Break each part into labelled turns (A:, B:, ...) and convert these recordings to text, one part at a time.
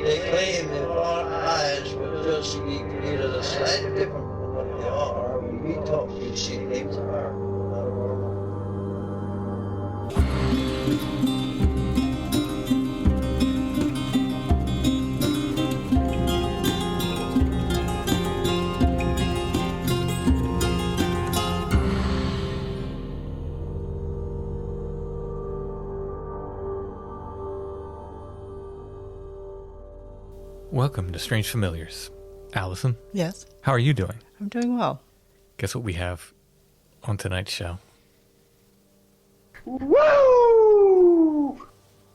A: They claim that our eyes were just created a slightly different from what they are. When we talk, we see things are not normal.
B: Welcome to Strange Familiars. Allison?
C: Yes?
B: How are you doing?
C: I'm doing well.
B: Guess what we have on tonight's show?
A: Woo!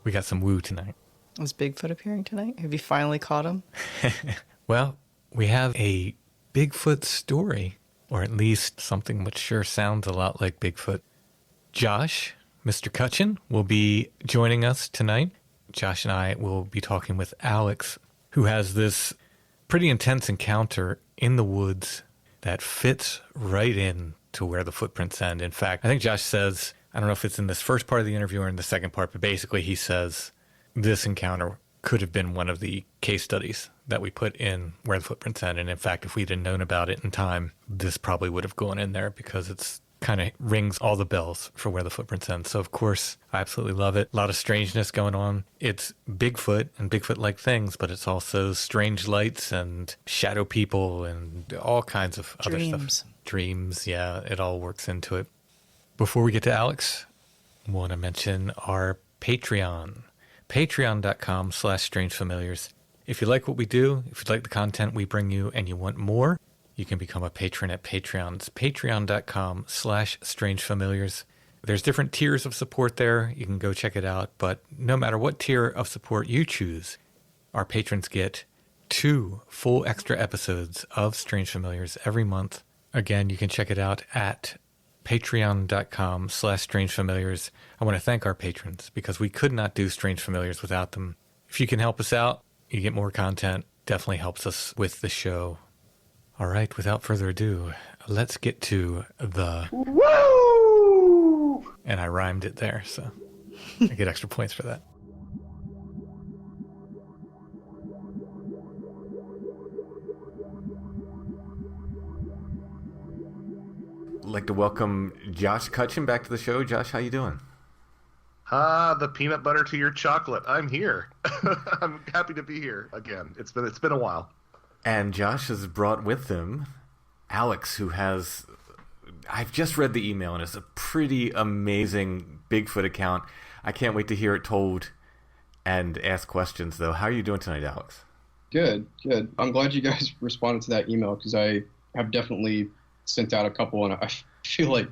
B: We got some woo tonight.
C: Is Bigfoot appearing tonight? Have you finally caught him?
B: Well, we have a Bigfoot story, or at least something which sure sounds a lot like Bigfoot. Josh, Mr. Cutchin, will be joining us tonight. Josh and I will be talking with Alex, who has this pretty intense encounter in the woods that fits right in to where the footprints end. In fact, I think Josh says, I don't know if it's in this first part of the interview or in the second part, but basically he says this encounter could have been one of the case studies that we put in where the footprints end. And in fact, if we'd have known about it in time, this probably would have gone in there because it's kind of rings all the bells for where the footprints end. So, of course, I absolutely love it. A lot of strangeness going on. It's Bigfoot and Bigfoot-like things, but it's also strange lights and shadow people and all kinds of other stuff. Dreams, yeah, it all works into it. Before we get to Alex, I want to mention our Patreon. Patreon.com/strangefamiliars. If you like what we do, if you like the content we bring you and you want more, you can become a patron at Patreon. It's patreon.com/strangefamiliars. There's different tiers of support there. You can go check it out. But no matter what tier of support you choose, our patrons get 2 full extra episodes of Strange Familiars every month. Again, you can check it out at patreon.com/strangefamiliars. I want to thank our patrons because we could not do Strange Familiars without them. If you can help us out, you get more content. Definitely helps us with the show. All right, without further ado, let's get to the
A: Woo!
B: And I rhymed it there, so I get extra points for that. I'd like to welcome Josh Cutchin back to the show. Josh, how you doing?
D: The peanut butter to your chocolate. I'm here. I'm happy to be here again. It's been a while.
B: And Josh has brought with him Alex, who has, I've just read the email, and it's a pretty amazing Bigfoot account. I can't wait to hear it told and ask questions, though. How are you doing tonight, Alex?
E: Good. I'm glad you guys responded to that email because I have definitely sent out a couple, and I feel like,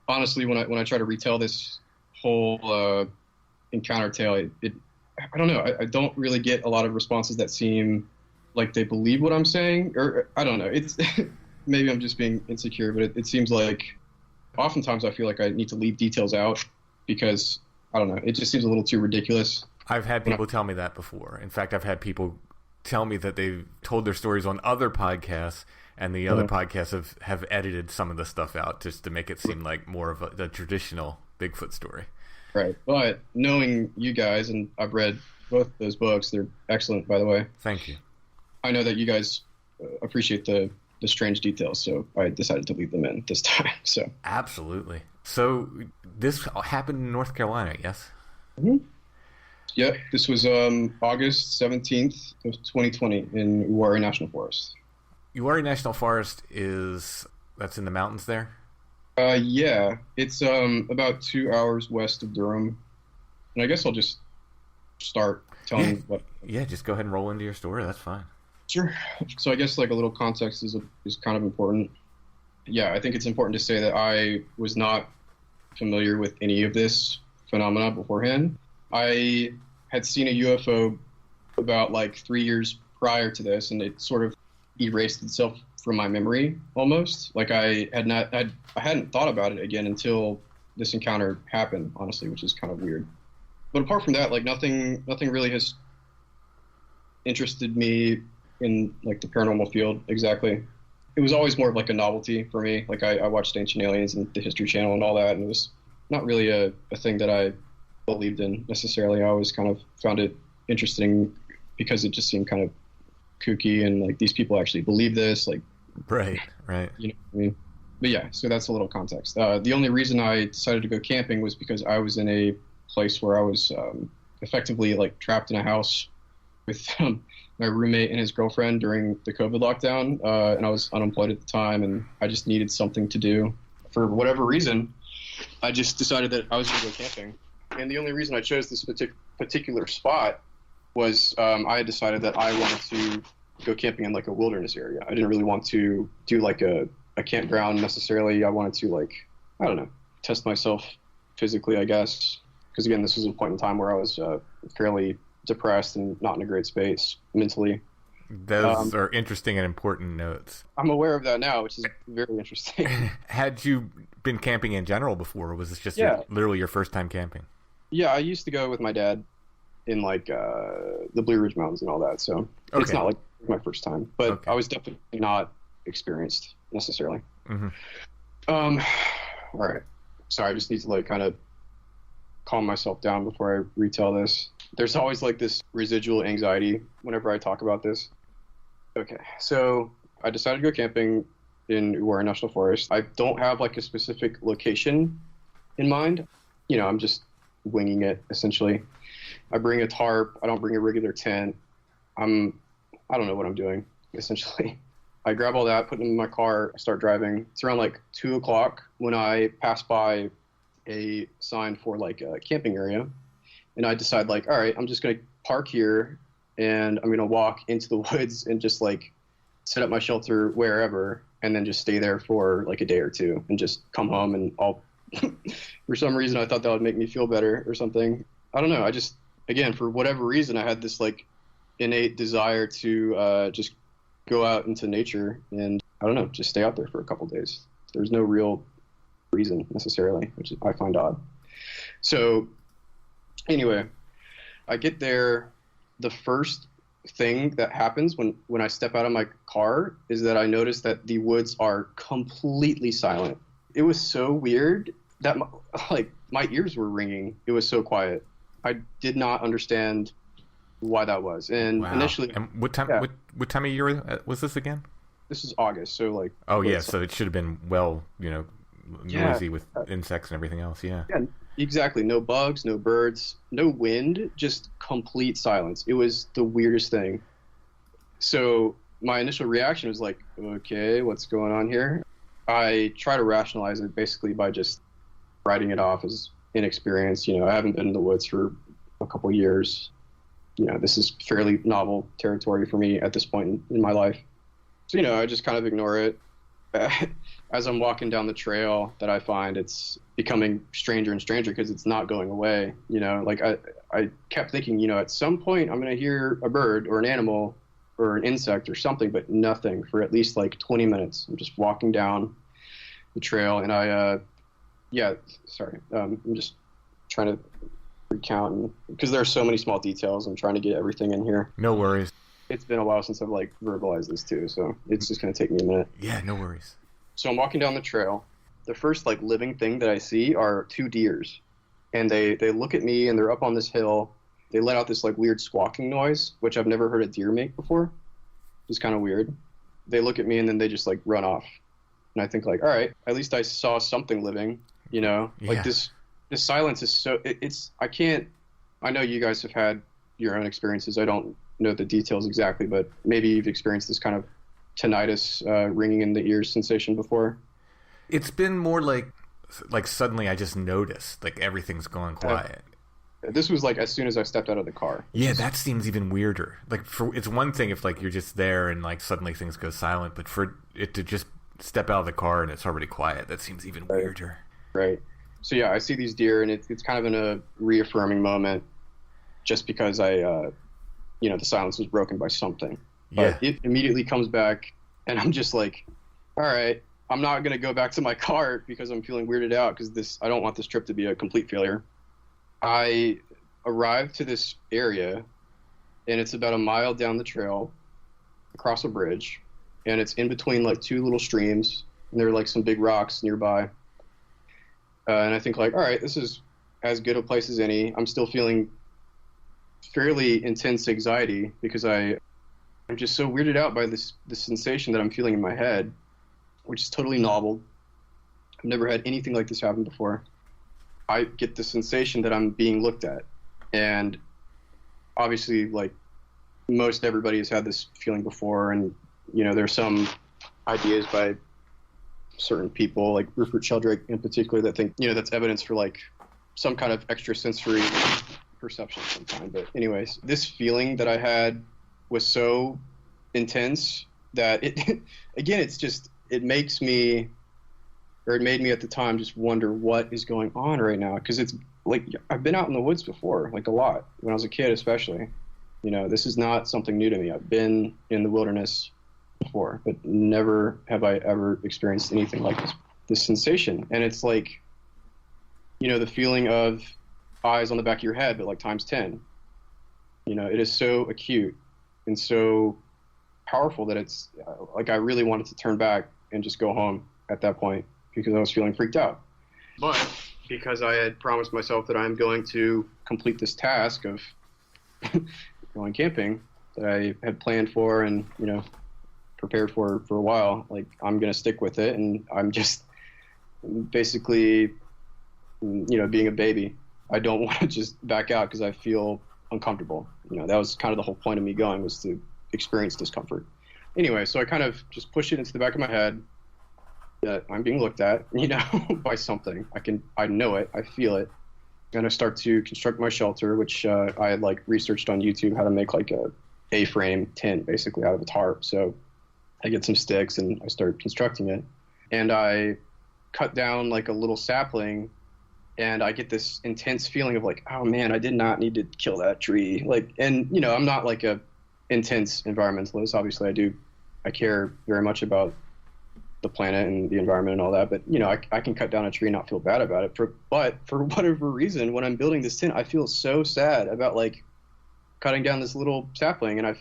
E: honestly, when I try to retell this whole encounter tale, I don't know. I don't really get a lot of responses that seem like they believe what I'm saying, or I don't know. It's maybe I'm just being insecure, but it seems like oftentimes I feel like I need to leave details out because I don't know. It just seems a little too ridiculous.
B: I've had people tell me that before. In fact, I've had people tell me that they've told their stories on other podcasts, and the other podcasts have edited some of the stuff out just to make it seem like more of the traditional Bigfoot story.
E: Right. But knowing you guys, and I've read both those books, they're excellent, by the way.
B: Thank you.
E: I know that you guys appreciate the strange details, so I decided to leave them in this time. So
B: absolutely. So this happened in North Carolina, yes?
E: Mm-hmm. Yeah, this was August 17th of 2020 in Uwharries National Forest.
B: Uwharries National Forest that's in the mountains there?
E: Yeah, it's about 2 hours west of Durham. And I guess I'll just start telling what...
B: Yeah, just go ahead and roll into your story. That's fine.
E: Sure. So I guess like a little context is kind of important. Yeah, I think it's important to say that I was not familiar with any of this phenomena beforehand. I had seen a UFO about like 3 years prior to this, and it sort of erased itself from my memory almost. Like I hadn't thought about it again until this encounter happened, honestly, which is kind of weird. But apart from that, like nothing really has interested me in like the paranormal field exactly. It was always more of like a novelty for me. Like I watched Ancient Aliens and the History Channel and all that, and it was not really a thing that I believed in necessarily. I always kind of found it interesting because it just seemed kind of kooky and like these people actually believe this, like,
B: Right.
E: you know what I mean? But yeah, so that's a little context. The only reason I decided to go camping was because I was in a place where I was effectively like trapped in a house with my roommate and his girlfriend during the COVID lockdown, and I was unemployed at the time, and I just needed something to do. For whatever reason, I just decided that I was going to go camping. And the only reason I chose this particular spot was I had decided that I wanted to go camping in like a wilderness area. I didn't really want to do like a campground necessarily. I wanted to, like, I don't know, test myself physically, I guess. Because again, this was a point in time where I was fairly depressed and not in a great space mentally.
B: Those are interesting and important notes.
E: I'm aware of that now, which is very interesting.
B: Had you been camping in general before, or was this just literally your first time camping?
E: Yeah, I used to go with my dad in like the Blue Ridge Mountains and all that, so it's not like my first time, but I was definitely not experienced necessarily.
B: Mm-hmm.
E: All right, sorry, I just need to like kind of calm myself down before I retell this. There's always like this residual anxiety whenever I talk about this. Okay, so I decided to go camping in Uwharries National Forest. I don't have like a specific location in mind. You know, I'm just winging it essentially. I bring a tarp. I don't bring a regular tent. I don't know what I'm doing essentially. I grab all that, put it in my car, I start driving. It's around like 2 o'clock when I pass by a sign for like a camping area. And I decide like, all right, I'm just going to park here and I'm going to walk into the woods and just like set up my shelter wherever and then just stay there for like a day or two and just come home and I'll, for some reason, I thought that would make me feel better or something. I don't know. I just, again, for whatever reason, I had this like innate desire to just go out into nature and I don't know, just stay out there for a couple days. There's no real reason necessarily, which I find odd. So anyway, I get there. The first thing that happens when I step out of my car is that I notice that the woods are completely silent. It was so weird that my ears were ringing. It was so quiet. I did not understand why that was. And initially,
B: and what time of year was this again?
E: This is August, so like.
B: Oh yeah, so it should have been noisy with insects and everything else. Yeah.
E: Yeah, exactly. No bugs, no birds, no wind, just complete silence. It was the weirdest thing. So my initial reaction was like, okay, what's going on here? I try to rationalize it basically by just writing it off as inexperience. I haven't been in the woods for a couple years. This is fairly novel territory for me at this point in my life. So, I just kind of ignore it. As I'm walking down the trail that I find it's becoming stranger and stranger because it's not going away. I kept thinking, at some point I'm going to hear a bird or an animal or an insect or something, but nothing for at least like 20 minutes. I'm just walking down the trail and I'm just trying to recount because there are so many small details. I'm trying to get everything in here.
B: No worries.
E: It's been a while since I've verbalized this too, so it's just going to take me a minute.
B: Yeah, no worries.
E: So I'm walking down the trail. The first living thing that I see are 2 deers, and they look at me and they're up on this hill. They let out this weird squawking noise, which I've never heard a deer make before. It's kind of weird. They look at me and then they just run off. And I think all right, at least I saw something living,
B: Yeah.
E: This silence is so I know you guys have had your own experiences. I don't know the details exactly, but maybe you've experienced this kind of tinnitus, ringing in the ears sensation before.
B: It's been more like suddenly I just noticed everything's gone quiet.
E: This was as soon as I stepped out of the car.
B: Yeah, that seems even weirder. It's one thing if you're just there and suddenly things go silent, but for it to just step out of the car and it's already quiet, that seems even weirder.
E: Right. So yeah, I see these deer and it's kind of in a reaffirming moment, just because the silence was broken by something.
B: Yeah.
E: But it immediately comes back and I'm just all right, I'm not going to go back to my car because I'm feeling weirded out because I don't want this trip to be a complete failure. I arrived to this area and it's about a mile down the trail across a bridge, and it's in between 2 little streams, and there are some big rocks nearby. And I think all right, this is as good a place as any. I'm still feeling fairly intense anxiety because I'm just so weirded out by this sensation that I'm feeling in my head, which is totally novel. I've never had anything like this happen before. I get the sensation that I'm being looked at, and obviously, like, most everybody has had this feeling before, and there's some ideas by certain people, like Rupert Sheldrake in particular, that think that's evidence for like some kind of extrasensory perception of some kind. But anyways, this feeling that I had was so intense that it again, it makes me, or it made me at the time, just wonder what is going on right now, because it's like I've been out in the woods before, like a lot when I was a kid, especially. This is not something new to me. I've been in the wilderness before, but never have I ever experienced anything like this sensation. And it's like, the feeling of eyes on the back of your head, but like times 10. It is so acute and so powerful that it's like I really wanted to turn back and just go home at that point because I was feeling freaked out. But because I had promised myself that I'm going to complete this task of going camping that I had planned for and, prepared for a while, like I'm going to stick with it. And I'm just basically, being a baby. I don't want to just back out because I feel uncomfortable. That was kind of the whole point of me going, was to experience discomfort. Anyway, so I kind of just pushed it into the back of my head that I'm being looked at, by something. I know it, I feel it. And I start to construct my shelter, which I had like researched on YouTube how to make like a A-frame tent basically out of a tarp. So I get some sticks and I start constructing it. And I cut down like a little sapling, and I get this intense feeling of like, oh man, I did not need to kill that tree. Like, and I'm not like a intense environmentalist. Obviously I care very much about the planet and the environment and all that, but I can cut down a tree and not feel bad about it. But for whatever reason, when I'm building this tent, I feel so sad about like cutting down this little sapling, and I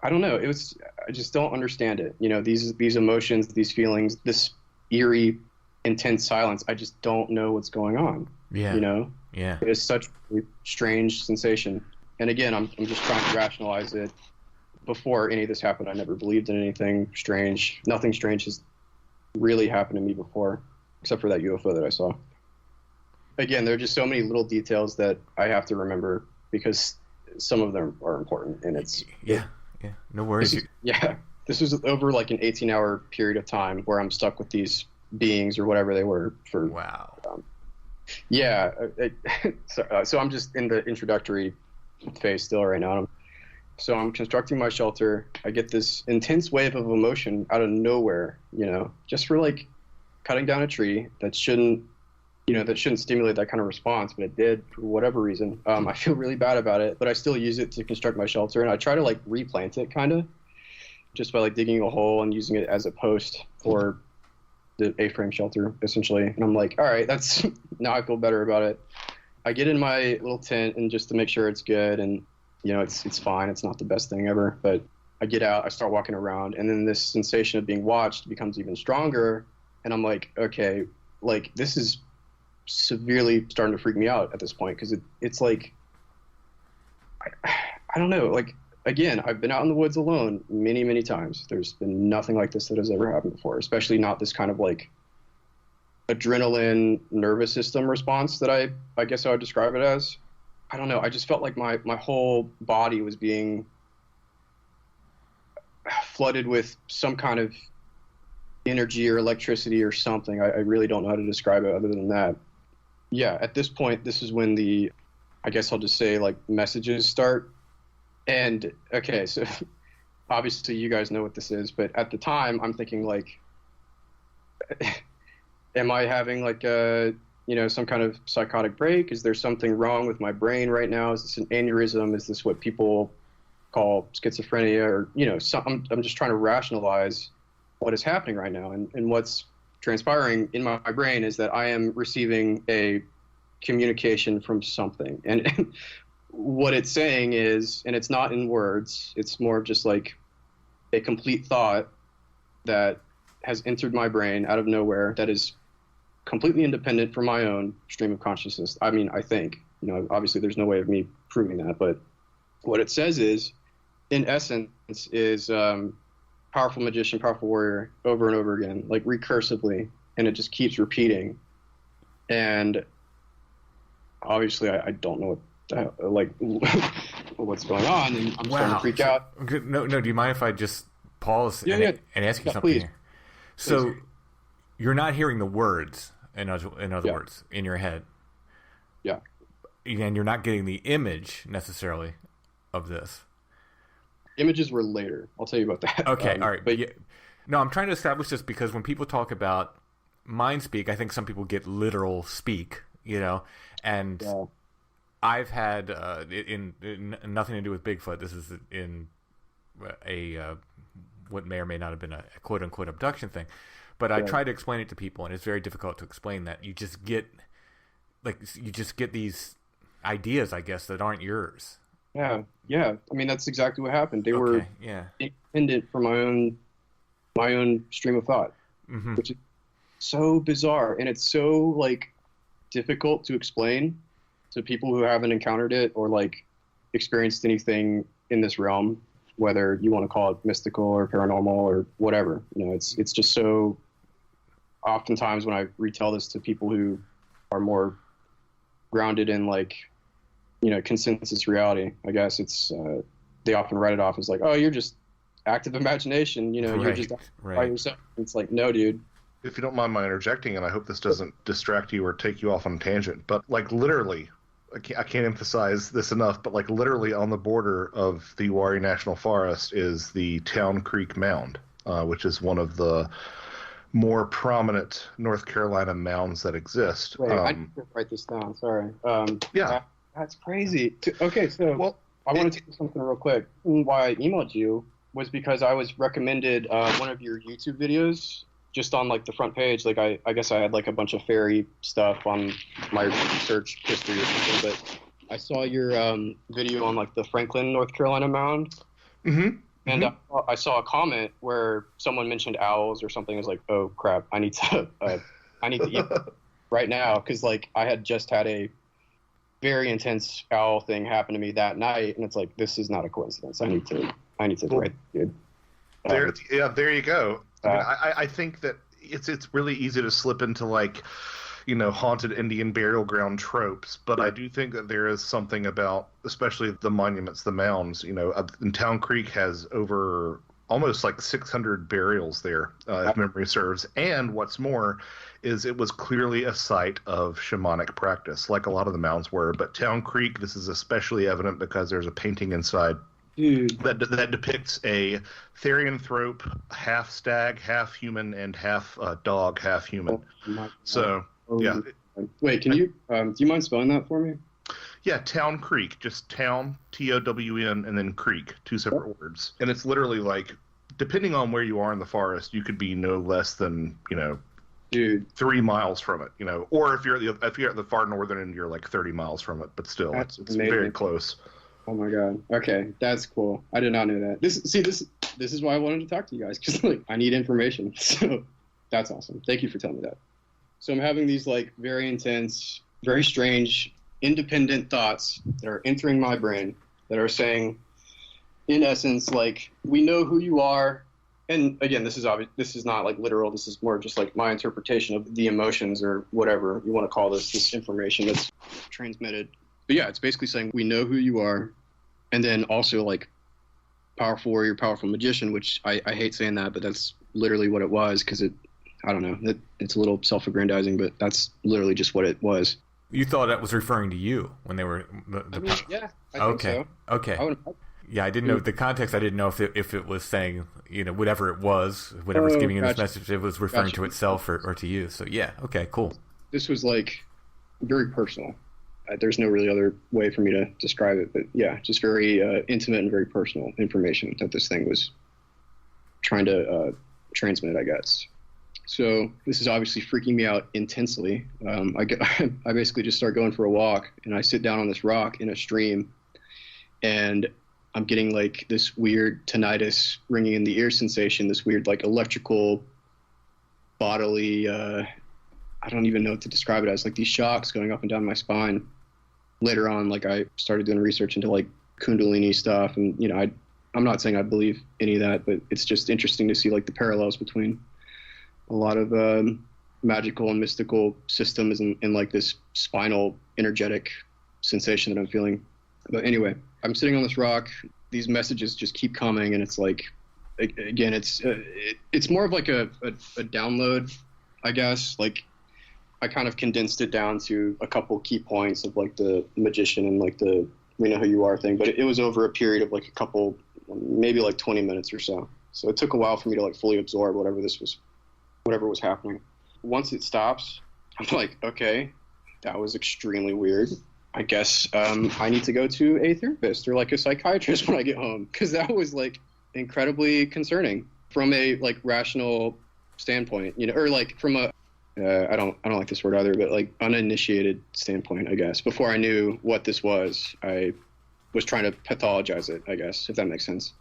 E: don't know, I just don't understand it. These emotions, these feelings, this eerie, intense silence, I just don't know what's going on.
B: Yeah. Yeah.
E: It is such a strange sensation. And again, I'm just trying to rationalize it. Before any of this happened, I never believed in anything strange. Nothing strange has really happened to me before, except for that UFO that I saw. Again, there are just so many little details that I have to remember because some of them are important, and it's...
B: Yeah, no worries.
E: This was over like an 18-hour period of time where I'm stuck with these beings or whatever they were for...
B: Wow.
E: So I'm just in the introductory phase still right now. So I'm constructing my shelter. I get this intense wave of emotion out of nowhere, just for like cutting down a tree that shouldn't stimulate that kind of response, but it did for whatever reason. I feel really bad about it, but I still use it to construct my shelter, and I try to like replant it kind of just by like digging a hole and using it as a post for the A-frame shelter essentially. And I'm like, all right, now I feel better about it. I get in my little tent and just to make sure it's good, and it's fine. It's not the best thing ever, but I get out, I start walking around, and then this sensation of being watched becomes even stronger. And I'm like, okay, like this is severely starting to freak me out at this point. Cause it's like, I don't know. Like, again, I've been out in the woods alone many, many times. There's been nothing like this that has ever happened before, especially not this kind of like adrenaline nervous system response that I guess I would describe it as. I don't know. I just felt like my whole body was being flooded with some kind of energy or electricity or something. I really don't know how to describe it other than that. Yeah, at this point, this is when I guess I'll just say like messages start. And okay, so obviously you guys know what this is, but at the time I'm thinking like, am I having like some kind of psychotic break? Is there something wrong with my brain right now? Is this an aneurysm? Is this what people call schizophrenia? Or, I'm just trying to rationalize what is happening right now. And what's transpiring in my brain is that I am receiving a communication from something. And what it's saying is, and it's not in words, it's more of just like a complete thought that has entered my brain out of nowhere that is completely independent from my own stream of consciousness. I mean, I think, obviously there's no way of me proving that, but what it says is, in essence, is powerful magician, powerful warrior, over and over again, like recursively, and it just keeps repeating. And obviously, I don't know what's going on, and I'm starting to freak out.
B: No. Do you mind if I just pause and ask you something
E: please.
B: here? So, you're not hearing the words, in other words, in your head.
E: Yeah.
B: And you're not getting the image necessarily of this.
E: Images were later. I'll tell you about that.
B: Okay, all right. But no, I'm trying to establish this because when people talk about mind speak, I think some people get literal speak, and I've had in nothing to do with Bigfoot. This is in a what may or may not have been a quote unquote abduction thing, but I try to explain it to people, and it's very difficult to explain that. You just get these ideas, I guess, that aren't yours.
E: Yeah. I mean, that's exactly what happened. They were independent from my own stream of thought, which is so bizarre, and it's so difficult to explain to people who haven't encountered it or experienced anything in this realm, whether you want to call it mystical or paranormal or whatever. It's just so. Oftentimes, when I retell this to people who are more grounded in consensus reality, I guess it's they often write it off as oh, you're just active imagination, you're just by yourself. It's no, dude.
D: If you don't mind my interjecting, and I hope this doesn't distract you or take you off on a tangent, but literally, I can't emphasize this enough, but literally on the border of the Uwharrie National Forest is the Town Creek Mound, which is one of the more prominent North Carolina mounds that exist.
E: Wait, I need to write this down. Sorry. That's crazy. Okay, so I want to do something real quick. Why I emailed you was because I was recommended one of your YouTube videos just on the front page. I guess I had a bunch of fairy stuff on my search history or something, but I saw your video on the Franklin, North Carolina mound. Mm-hmm. And I saw a comment where someone mentioned owls or something. I was oh crap, I need to eat right now, because I had just had a very intense owl thing happen to me that night, and it's this is not a coincidence. I need to write, dude.
D: There you go. I think that it's really easy to slip into haunted Indian burial ground tropes, but I do think that there is something about, especially the monuments, the mounds. And Town Creek has over almost 600 burials there, if memory serves. And what's more is it was clearly a site of shamanic practice, like a lot of the mounds were. But Town Creek, this is especially evident because there's a painting inside that depicts a therianthrope, half stag, half human, and half dog, half human. Yeah.
E: Wait, can you do you mind spelling that for me?
D: Yeah, Town Creek, just town, Town, and then creek, two separate words. And it's literally depending on where you are in the forest, you could be no less than 3 miles from it. Or if you're at the far northern end, you're 30 miles from it. But still, it's very close.
E: Oh my god. Okay, that's cool. I did not know that. This is why I wanted to talk to you guys, because I need information. So that's awesome. Thank you for telling me that. So I'm having these very intense, very strange, independent thoughts that are entering my brain that are saying, in essence, we know who you are. And again, this is obvious. This is not literal. This is more just my interpretation of the emotions or whatever you want to call this information that's transmitted. But yeah, it's basically saying we know who you are, and then also powerful warrior, powerful magician, which I hate saying that, but that's literally what it was, because I don't know, it's a little self-aggrandizing, but that's literally just what it was.
B: You thought that was referring to you when they were
E: yeah, I think so.
B: Okay. Yeah, I didn't know the context. I didn't know if it was saying, whatever it was, whatever's giving you this message, it was referring to itself or to you. So yeah, okay, cool.
E: This was very personal. There's no really other way for me to describe it, but yeah, just very intimate and very personal information that this thing was trying to transmit, I guess. So this is obviously freaking me out intensely. I basically just start going for a walk, and I sit down on this rock in a stream, and I'm getting this weird tinnitus, ringing in the ear sensation, this weird electrical bodily, I don't even know what to describe it as, these shocks going up and down my spine. later on, like I started doing research into like Kundalini stuff, and you know, I'm not saying I believe any of that, but it's just interesting to see like the parallels between a lot of magical and mystical systems and like this spinal energetic sensation that I'm feeling. But anyway, I'm sitting on this rock. These messages just keep coming, and it's like, again, it's more of like a download, I guess. Like I kind of condensed it down to a couple key points of like the magician and like the we know who you are thing, but it was over a period of like a couple, maybe like 20 minutes or so. So it took a while for me to like fully absorb whatever was happening. Once it stops, I'm like, okay, that was extremely weird. I guess I need to go to a therapist or like a psychiatrist when I get home, because that was like incredibly concerning from a like rational standpoint, you know, or like from a I don't like this word either, but like uninitiated standpoint, I guess. Before I knew what this was, I was trying to pathologize it, I guess, if that makes sense.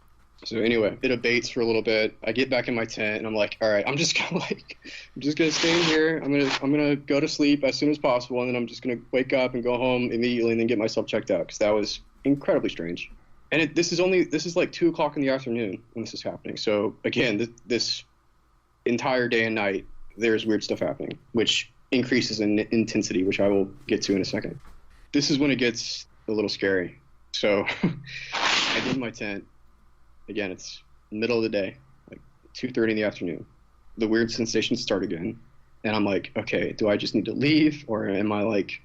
E: So anyway, it abates for a little bit. I get back in my tent and I'm like, all right, I'm just gonna stay in here. I'm gonna go to sleep as soon as possible, and then I'm just gonna wake up and go home immediately and then get myself checked out, because that was incredibly strange. And this is like 2:00 in the afternoon when this is happening. So again, this entire day and night, there's weird stuff happening, which increases in intensity, which I will get to in a second. This is when it gets a little scary. So I get in my tent. Again, it's middle of the day, like 2:30 in the afternoon. The weird sensations start again. And I'm like, okay, do I just need to leave? Or am I like,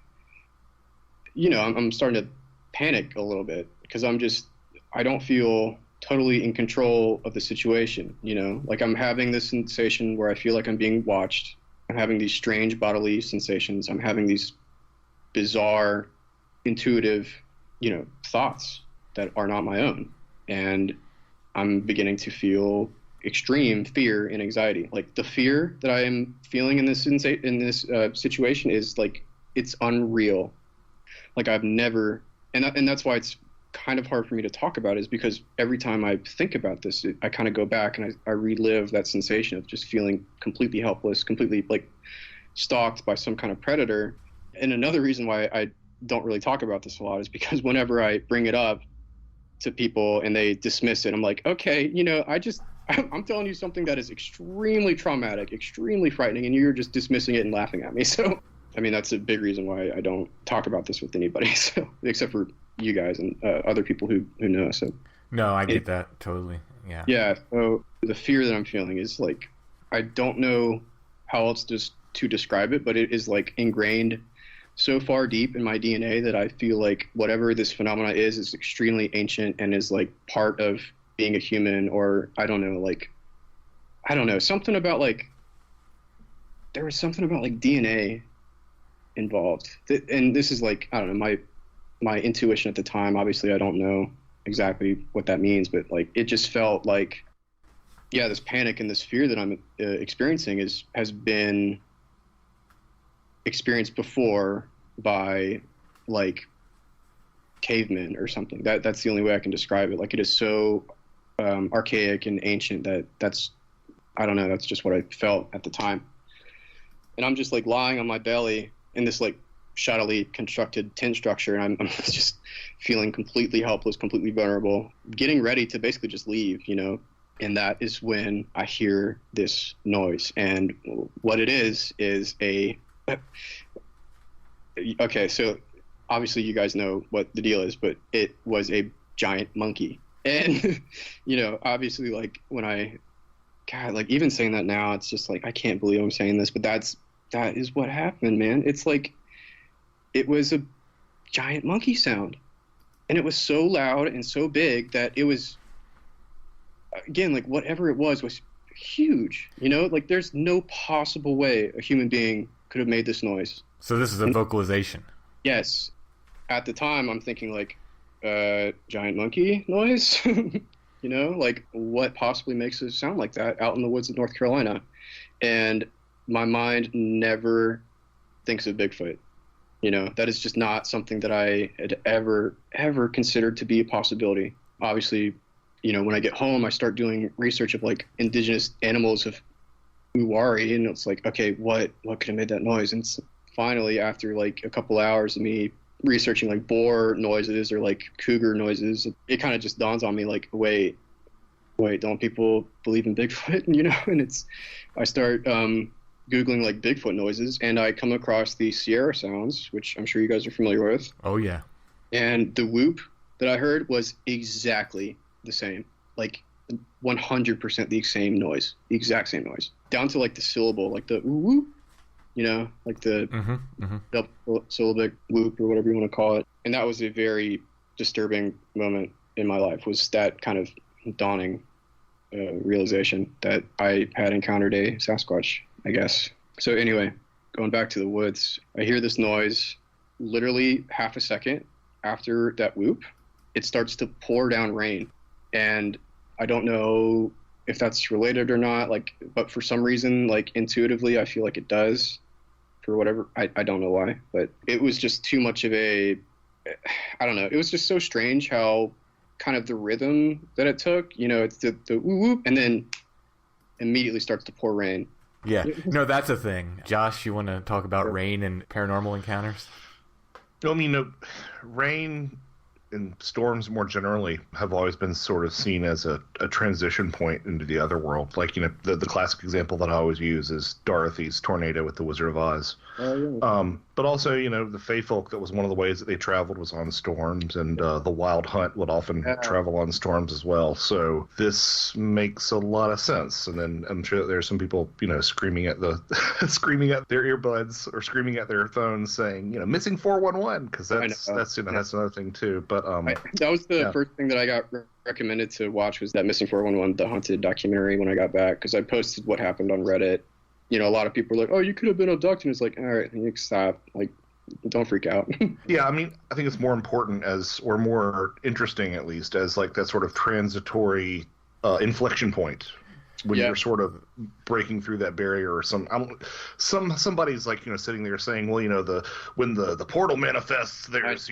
E: you know, I'm starting to panic a little bit, because I don't feel totally in control of the situation, you know? Like I'm having this sensation where I feel like I'm being watched. I'm having these strange bodily sensations. I'm having these bizarre, intuitive, you know, thoughts that are not my own. And I'm beginning to feel extreme fear and anxiety. Like the fear that I am feeling in this situation is like, it's unreal. Like I've never, and that's why it's kind of hard for me to talk about, is because every time I think about this, I kind of go back and I relive that sensation of just feeling completely helpless, completely like stalked by some kind of predator. And another reason why I don't really talk about this a lot is because whenever I bring it up to people and they dismiss it, I'm like, okay, you know, I'm telling you something that is extremely traumatic, extremely frightening, and you're just dismissing it and laughing at me. So, I mean, that's a big reason why I don't talk about this with anybody, so except for you guys and other people who know. So
B: no, I get that totally. Yeah.
E: So the fear that I'm feeling is like, I don't know how else to describe it, but it is like ingrained so far deep in my DNA that I feel like whatever this phenomena is extremely ancient and is like part of being a human, or I don't know, something about like, there was something about like DNA involved. And this is like, I don't know, my intuition at the time, obviously I don't know exactly what that means, but like, it just felt like, yeah, this panic and this fear that I'm experiencing has been experienced before by like cavemen or something. That's the only way I can describe it. Like it is so archaic and ancient that's I don't know, that's just what I felt at the time. And I'm just like lying on my belly in this like shoddily constructed tent structure, and I'm just feeling completely helpless, completely vulnerable, getting ready to basically just leave, you know. And that is when I hear this noise, and what it is a okay, so obviously you guys know what the deal is, but it was a giant monkey. And you know, obviously, like God, like even saying that now, it's just like, I can't believe I'm saying this, but that is what happened, man. It's like, it was a giant monkey sound, and it was so loud and so big that it was, again, like whatever it was huge, you know. Like there's no possible way a human being could have made this noise.
B: So this is a vocalization.
E: Yes. At the time, I'm thinking like, giant monkey noise? You know, like what possibly makes it sound like that out in the woods of North Carolina? And my mind never thinks of Bigfoot. You know, that is just not something that I had ever considered to be a possibility. Obviously, you know, when I get home, I start doing research of like indigenous animals of Uwharries, and it's like, okay, what could have made that noise? And finally, after like a couple hours of me researching like boar noises or like cougar noises, it kind of just dawns on me like, wait, don't people believe in Bigfoot? And I start Googling like Bigfoot noises, and I come across the Sierra sounds, which I'm sure you guys are familiar with.
B: Oh, yeah.
E: And the whoop that I heard was exactly the same, like 100% the same noise, the exact same noise, down to like the syllable, like the whoop, like the double syllabic whoop or whatever you want to call it. And that was a very disturbing moment in my life, was that kind of dawning realization that I had encountered a Sasquatch, I guess. So anyway, going back to the woods, I hear this noise literally half a second after that whoop. It starts to pour down rain, and I don't know if that's related or not, but for some reason, like intuitively, I feel like it does, for whatever, I don't know why, but it was just too much of I don't know, it was just so strange how kind of the rhythm that it took, it's the whoop whoop, and then immediately starts to pour rain.
B: Yeah, no, that's a thing. Josh, you want to talk about rain and paranormal encounters?
D: I mean, rain and storms more generally have always been sort of seen as a transition point into the other world. Like, the classic example that I always use is Dorothy's tornado with the Wizard of Oz. But also, the Fey folk, that was one of the ways that they traveled, was on storms, and the Wild Hunt would often travel on storms as well. So this makes a lot of sense. And then I'm sure that there's some people, screaming at screaming at their earbuds or screaming at their phones saying, missing 411, because that's another thing too. But
E: that was the first thing that I got recommended to watch, was that Missing 411, the haunted documentary, when I got back, because I posted what happened on Reddit. A lot of people are like, oh, you could have been abducted. And it's like, all right, you stop. Like, don't freak out.
D: Yeah, I mean, I think it's more important or more interesting, at least, as like that sort of transitory inflection point when you're sort of breaking through that barrier, or somebody's like, sitting there saying, well, when the portal manifests, there's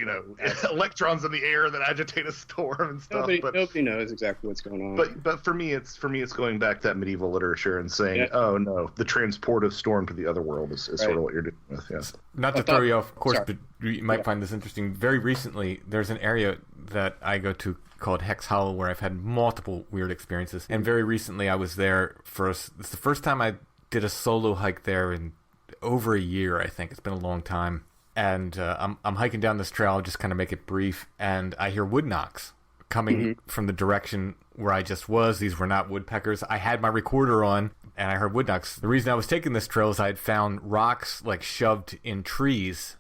D: electrons in the air that agitate a storm and stuff.
E: Nobody knows exactly what's going on.
D: But for me it's going back to that medieval literature and saying, oh no, the transportive storm to the other world is sort of what you're doing with. Yeah.
B: Not to throw you off course, but you might find this interesting. Very recently, there's an area that I go to called Hex Hollow, where I've had multiple weird experiences. And very recently I was there it's the first time I did a solo hike there in over a year, I think. It's been a long time. And I'm hiking down this trail. I'll just kind of make it brief. And I hear wood knocks coming from the direction where I just was. These were not woodpeckers. I had my recorder on, and I heard wood knocks. The reason I was taking this trail is I had found rocks like shoved in trees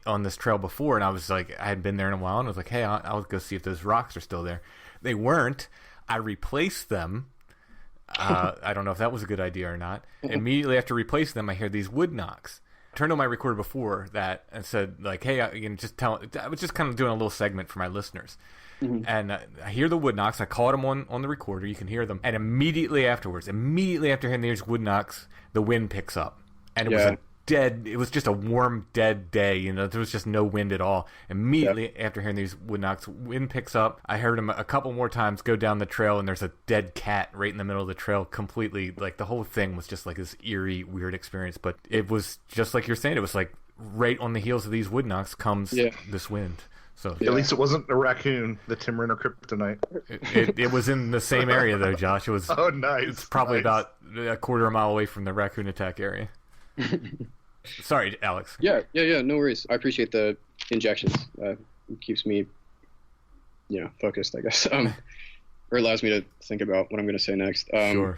B: on this trail before, and I was like, I hadn't been there in a while, and I was like, hey, I'll go see if those rocks are still there. They weren't. I replaced them. I don't know if that was a good idea or not. Immediately after replacing them, I hear these wood knocks. I turned on my recorder before that and said, like, hey, I was just kind of doing a little segment for my listeners. And I hear the wood knocks. I caught them on the recorder. You can hear them. And immediately after hearing these wood knocks, the wind picks up. And it was just a warm, dead day. There was just no wind at all. Immediately after hearing these wood knocks, wind picks up. I heard them a couple more times go down the trail, and there's a dead cat right in the middle of the trail, completely, like, the whole thing was just like this eerie, weird experience. But it was just like you're saying, it was like right on the heels of these wood knocks comes this wind. So
D: at least it wasn't a raccoon, the Timber or kryptonite.
B: It was in the same area though, Josh. It was
D: nice.
B: It's probably about a quarter mile away from the raccoon attack area. Sorry, Alex.
E: Yeah, no worries. I appreciate the injections. It keeps me, focused, I guess. Or allows me to think about what I'm going to say next.
B: Sure.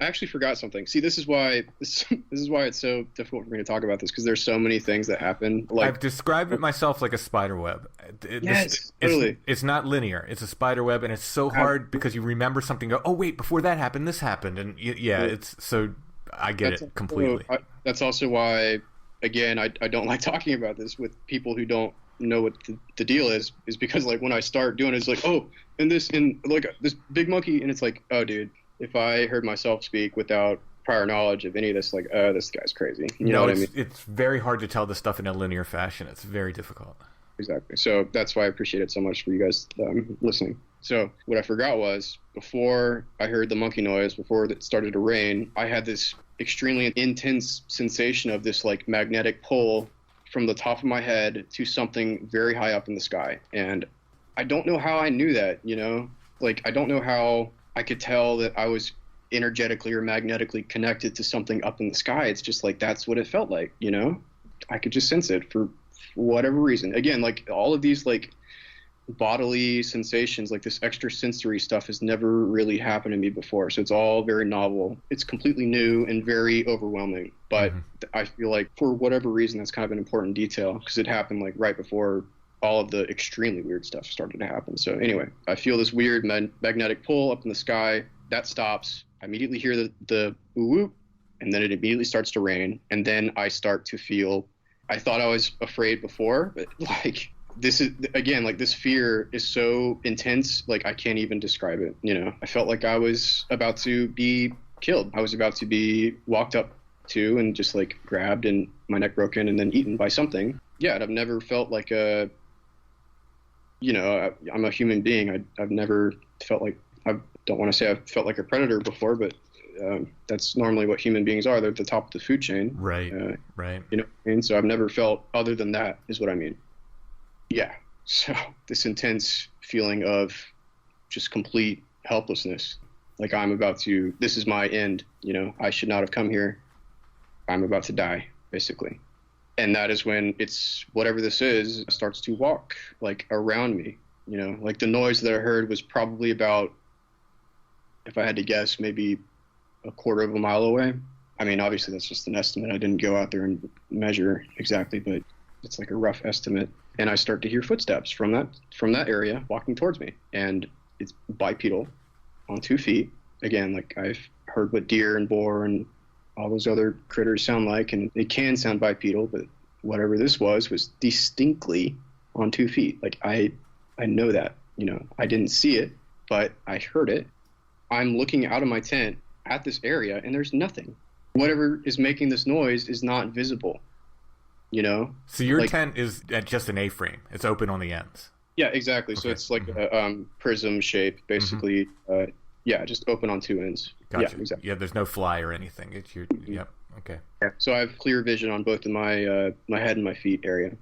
E: I actually forgot something. See, this is why it's so difficult for me to talk about this, because there's so many things that happen. Like,
B: I've described it myself like a spider web.
E: Totally.
B: It's not linear. It's a spider web, and it's so hard because you remember something. Go, oh wait, before that happened, this happened, and it's so. I get it completely.
E: That's also why, again, I don't like talking about this with people who don't know what the deal is because, like, when I start doing it, it's like, oh, and this big monkey, and it's like, oh, dude, if I heard myself speak without prior knowledge of any of this, like, oh, this guy's crazy. You know what I mean?
B: It's very hard to tell this stuff in a linear fashion. It's very difficult.
E: Exactly. So that's why I appreciate it so much for you guys listening. So what I forgot was, before I heard the monkey noise, before it started to rain, I had this extremely intense sensation of this, like, magnetic pull from the top of my head to something very high up in the sky. And I don't know how I knew that, you know? Like, I don't know how I could tell that I was energetically or magnetically connected to something up in the sky. It's just like, that's what it felt like, you know? I could just sense it for whatever reason. Again, like, all of these, like, bodily sensations, like this extrasensory stuff has never really happened to me before. So it's all very novel. It's completely new and very overwhelming. But I feel like for whatever reason, that's kind of an important detail because it happened like right before all of the extremely weird stuff started to happen. So anyway, I feel this weird magnetic pull up in the sky. That stops. I immediately hear the whoop, and then it immediately starts to rain. And then I start to feel, I thought I was afraid before, but like, this is, again, like this fear is so intense, like I can't even describe it. You know, I felt like I was about to be killed. I was about to be walked up to and just like grabbed and my neck broken and then eaten by something. Yeah, and I've never felt like a, you know, I'm a human being. I've never felt like, I don't want to say I've felt like a predator before, but that's normally what human beings are. They're at the top of the food chain.
B: Right, right.
E: You know, and so I've never felt other than that is what I mean. Yeah, so this intense feeling of just complete helplessness, like I'm about to, this is my end, you know, I should not have come here. I'm about to die, basically. And that is when it's, whatever this is, starts to walk, like, around me, you know, like the noise that I heard was probably about, if I had to guess, maybe a quarter of a mile away. I mean, obviously that's just an estimate. I didn't go out there and measure exactly, but it's like a rough estimate. And I start to hear footsteps from that area walking towards me. And it's bipedal on 2 feet. Again, like I've heard what deer and boar and all those other critters sound like, and it can sound bipedal, but whatever this was distinctly on 2 feet. Like I know that, you know, I didn't see it, but I heard it. I'm looking out of my tent at this area and there's nothing. Whatever is making this noise is not visible. You know,
B: so your tent is just an A-frame. It's open on the ends.
E: Yeah, exactly. Okay. So it's like a prism shape, basically. Yeah, just open on 2 ends.
B: Gotcha.
E: Yeah, exactly.
B: Yeah, there's no fly or anything. It's your. Yep. Okay.
E: Yeah. So I have clear vision on both of my my head and my feet area.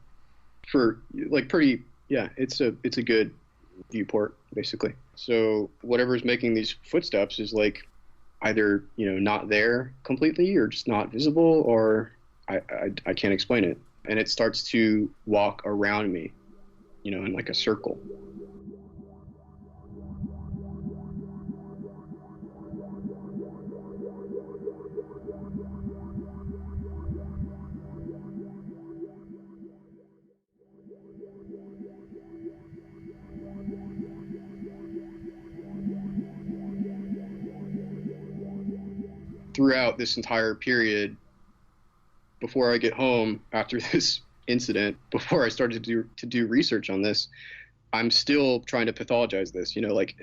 E: For like pretty. Yeah, it's a good viewport basically. So whatever's making these footsteps is like either, you know, not there completely or just not visible, or I can't explain it. And it starts to walk around me, you know, in like a circle. Throughout this entire period, before I get home after this incident, before I started to do research on this, I'm still trying to pathologize this. You know, like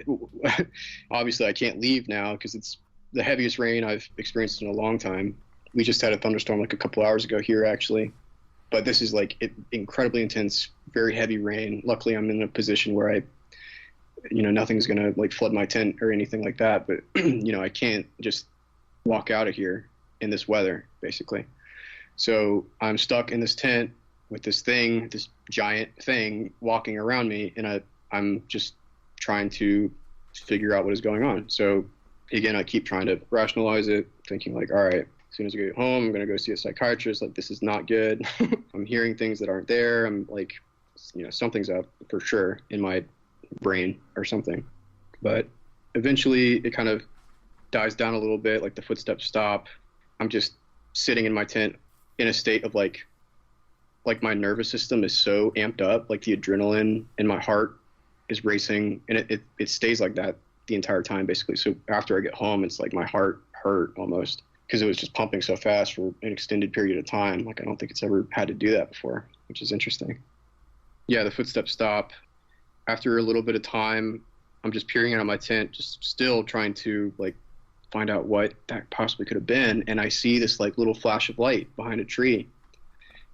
E: obviously I can't leave now because it's the heaviest rain I've experienced in a long time. We just had a thunderstorm like a couple hours ago here actually, but this is like incredibly intense, very heavy rain. Luckily I'm in a position where I, you know, nothing's gonna like flood my tent or anything like that, but you know, I can't just walk out of here in this weather basically. So I'm stuck in this tent with this thing, this giant thing walking around me, and I'm just trying to figure out what is going on. So again, I keep trying to rationalize it, thinking like, all right, as soon as I get home, I'm going to go see a psychiatrist. Like, this is not good. I'm hearing things that aren't there. I'm like, you know, something's up for sure in my brain or something. But eventually it kind of dies down a little bit, like the footsteps stop. I'm just sitting in my tent in a state of like my nervous system is so amped up, like the adrenaline in my heart is racing, and it stays like that the entire time basically. So after I get home, it's like my heart hurt almost because it was just pumping so fast for an extended period of time. Like I don't think it's ever had to do that before, which is interesting. Yeah, the footsteps stop. After a little bit of time, I'm just peering out of my tent, just still trying to like find out what that possibly could have been. And I see this like little flash of light behind a tree,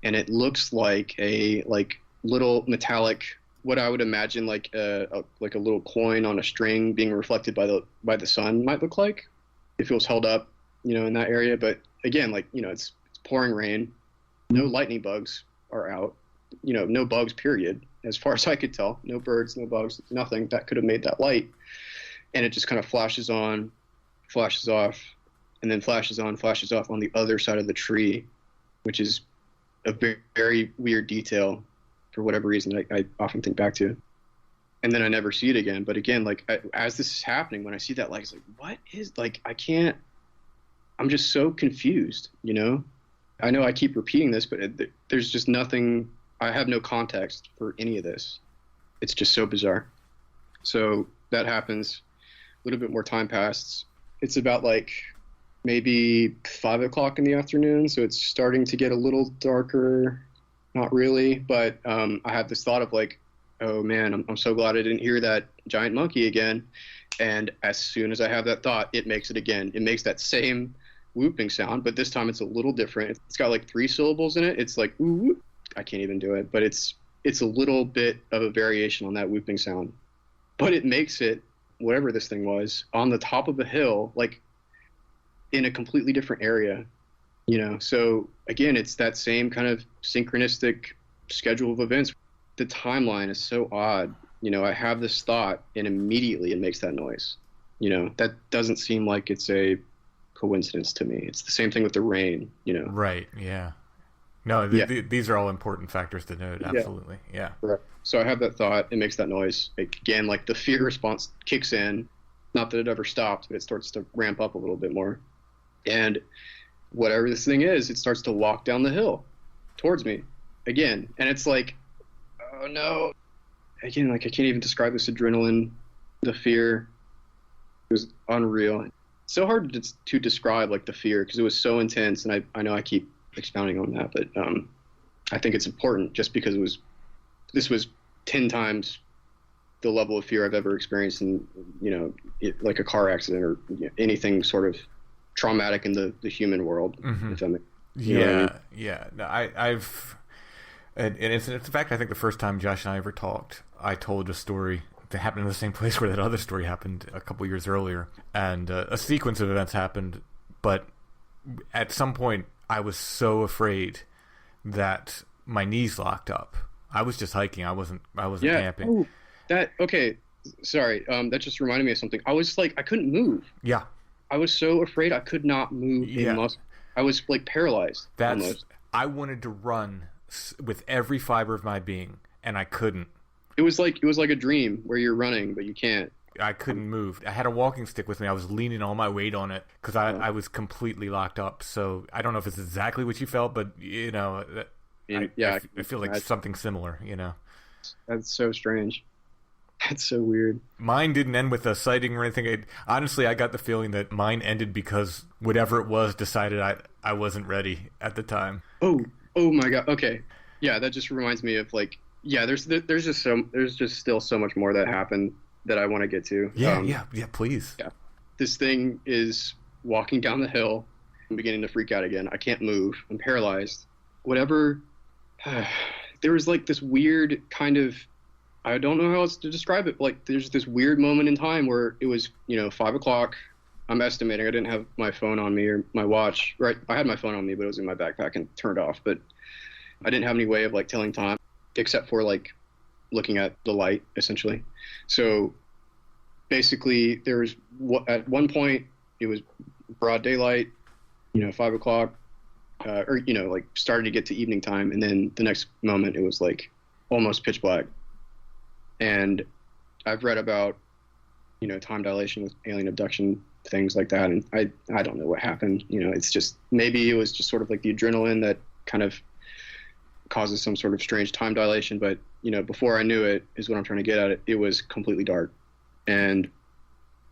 E: and it looks like a like little metallic, what I would imagine like a little coin on a string being reflected by the sun might look like if it was held up, you know, in that area. But again, like, you know, it's pouring rain, no lightning bugs, are out. No bugs, period. As far as I could tell, no birds, no bugs, nothing that could have made that light. And it just kind of flashes on, flashes off, and then flashes on, flashes off on the other side of the tree, which is a very, very weird detail for whatever reason I often think back to. And then I never see it again. But again, like as this is happening, when I see that light, it's like, what is, like, I'm just so confused, I know I keep repeating this, but there's just nothing, I have no context for any of this. It's just so bizarre. So that happens. A little bit more time passes. It's about like maybe 5 o'clock in the afternoon, so it's starting to get a little darker. Not really, but I have this thought of like, oh man, I'm so glad I didn't hear that giant monkey again. And as soon as I have that thought, it makes it again. It makes that same whooping sound, but this time it's a little different. It's got like 3 syllables in it. It's like, ooh, I can't even do it, but it's a little bit of a variation on that whooping sound. But it makes it, whatever this thing was, on the top of a hill, like in a completely different area, So again, it's that same kind of synchronistic schedule of events. The timeline is so odd. I have this thought and immediately it makes that noise. That doesn't seem like it's a coincidence to me. It's the same thing with the rain,
B: Right, yeah. No, these are all important factors to note, absolutely, yeah.
E: Right. So I have that thought, it makes that noise. Again, like the fear response kicks in. Not that it ever stops, but it starts to ramp up a little bit more. And whatever this thing is, it starts to walk down the hill towards me again. And it's like, oh no. Again, like I can't even describe this adrenaline, the fear. It was unreal. So hard to describe like the fear because it was so intense. And I know I keep expounding on that, but I think it's important just because this was 10 times the level of fear I've ever experienced in, like a car accident or anything sort of traumatic in the human world.
B: Mm-hmm.
E: If that makes,
B: yeah. No, I've, and it's in fact, I think the first time Josh and I ever talked, I told a story that happened in the same place where that other story happened a couple years earlier, and a sequence of events happened, but at some point I was so afraid that my knees locked up. I was just hiking. I wasn't camping.
E: Oh, okay. Sorry. That just reminded me of something. I was like, I couldn't move.
B: Yeah.
E: I was so afraid I could not move a muscle. I was like paralyzed. Almost.
B: I wanted to run with every fiber of my being, and I couldn't.
E: It was like a dream where you're running, but you can't.
B: I couldn't move. I had a walking stick with me. I was leaning all my weight on it because I was completely locked up. So I don't know if it's exactly what you felt, but I feel like something similar.
E: That's so strange. That's so weird.
B: Mine didn't end with a sighting or anything. Honestly, I got the feeling that mine ended because whatever it was decided I wasn't ready at the time.
E: Oh my God. Okay. Yeah, that just reminds me of like, yeah, there's just still so much more that happened that I want to get to.
B: Yeah, please. Yeah.
E: This thing is walking down the hill. I'm beginning to freak out again. I can't move. I'm paralyzed. Whatever. There was like this weird kind of, I don't know how else to describe it. Like there's this weird moment in time where it was, 5 o'clock. I'm estimating. I didn't have my phone on me or my watch. Right. I had my phone on me, but it was in my backpack and turned off. But I didn't have any way of like telling time except for like looking at the light essentially. So basically there was at one point it was broad daylight, 5 o'clock, or like starting to get to evening time. And then the next moment it was like almost pitch black. And I've read about, time dilation with alien abduction, things like that. And I don't know what happened. It's just, maybe it was just sort of like the adrenaline that kind of causes some sort of strange time dilation. But, before I knew it is what I'm trying to get at. It was completely dark. And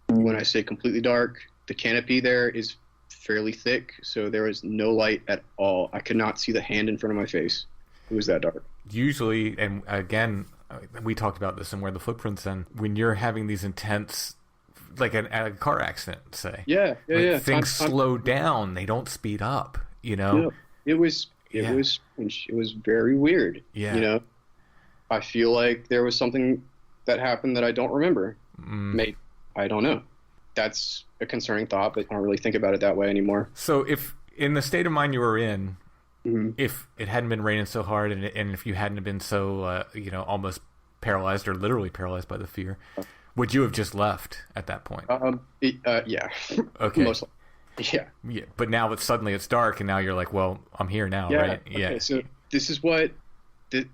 E: when I say completely dark, the canopy there is fairly thick. So there was no light at all. I could not see the hand in front of my face. It was that dark.
B: Usually, and again, we talked about this in Where the Footprints End, when you're having these intense, like a car accident, say.
E: Yeah.
B: Things slow down. They don't speed up,
E: No, it was very weird.
B: Yeah.
E: I feel like there was something that happened that I don't remember. Maybe. I don't know. That's a concerning thought, but I don't really think about it that way anymore.
B: So if in the state of mind you were in, if it hadn't been raining so hard, and if you hadn't been so almost paralyzed or literally paralyzed by the fear, would you have just left at that point?
E: Yeah.
B: Okay.
E: Most likely. Yeah.
B: But now suddenly it's dark, and now you're like, well, I'm here now,
E: Yeah.
B: right?
E: Okay,
B: Yeah.
E: so this is what, there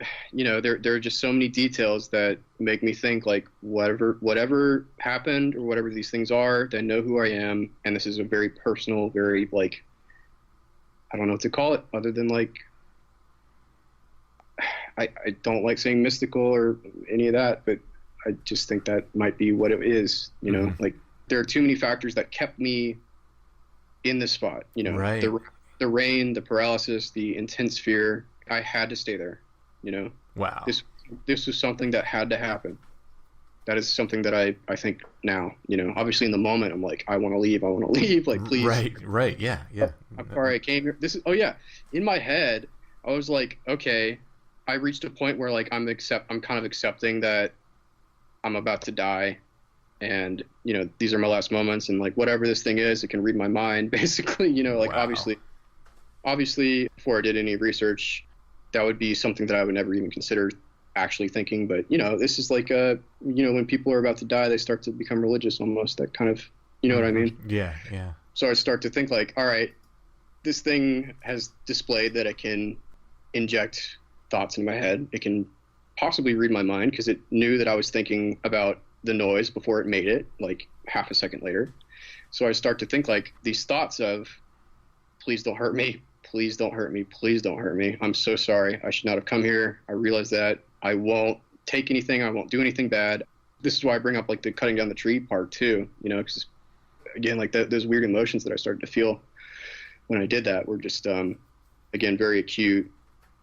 E: are just so many details that make me think like whatever happened or whatever these things are, they know who I am, and this is a very personal, very like, I don't know what to call it other than like, I don't like saying mystical or any of that, but I just think that might be what it is, like there are too many factors that kept me in this spot,
B: Right.
E: The rain, the paralysis, the intense fear. I had to stay there,
B: Wow.
E: This was something that had to happen. That is something that I think now, obviously in the moment I'm like, I want to leave, like, please.
B: Right. Yeah.
E: I'm sorry I came here. In my head, I was like, okay, I reached a point where like I'm kind of accepting that I'm about to die, and these are my last moments, and like whatever this thing is, it can read my mind basically, like
B: Wow.
E: obviously before I did any research, that would be something that I would never even consider actually thinking, but this is like when people are about to die, they start to become religious almost, that kind of, what I mean?
B: Yeah.
E: So I start to think like, all right, this thing has displayed that it can inject thoughts in my head. It can possibly read my mind because it knew that I was thinking about the noise before it made it, like half a second later. So I start to think like these thoughts of, please don't hurt me. Please don't hurt me. Please don't hurt me. I'm so sorry. I should not have come here. I realize that. I won't take anything. I won't do anything bad. This is why I bring up like the cutting down the tree part too, because again, like those weird emotions that I started to feel when I did that were just, again, very acute,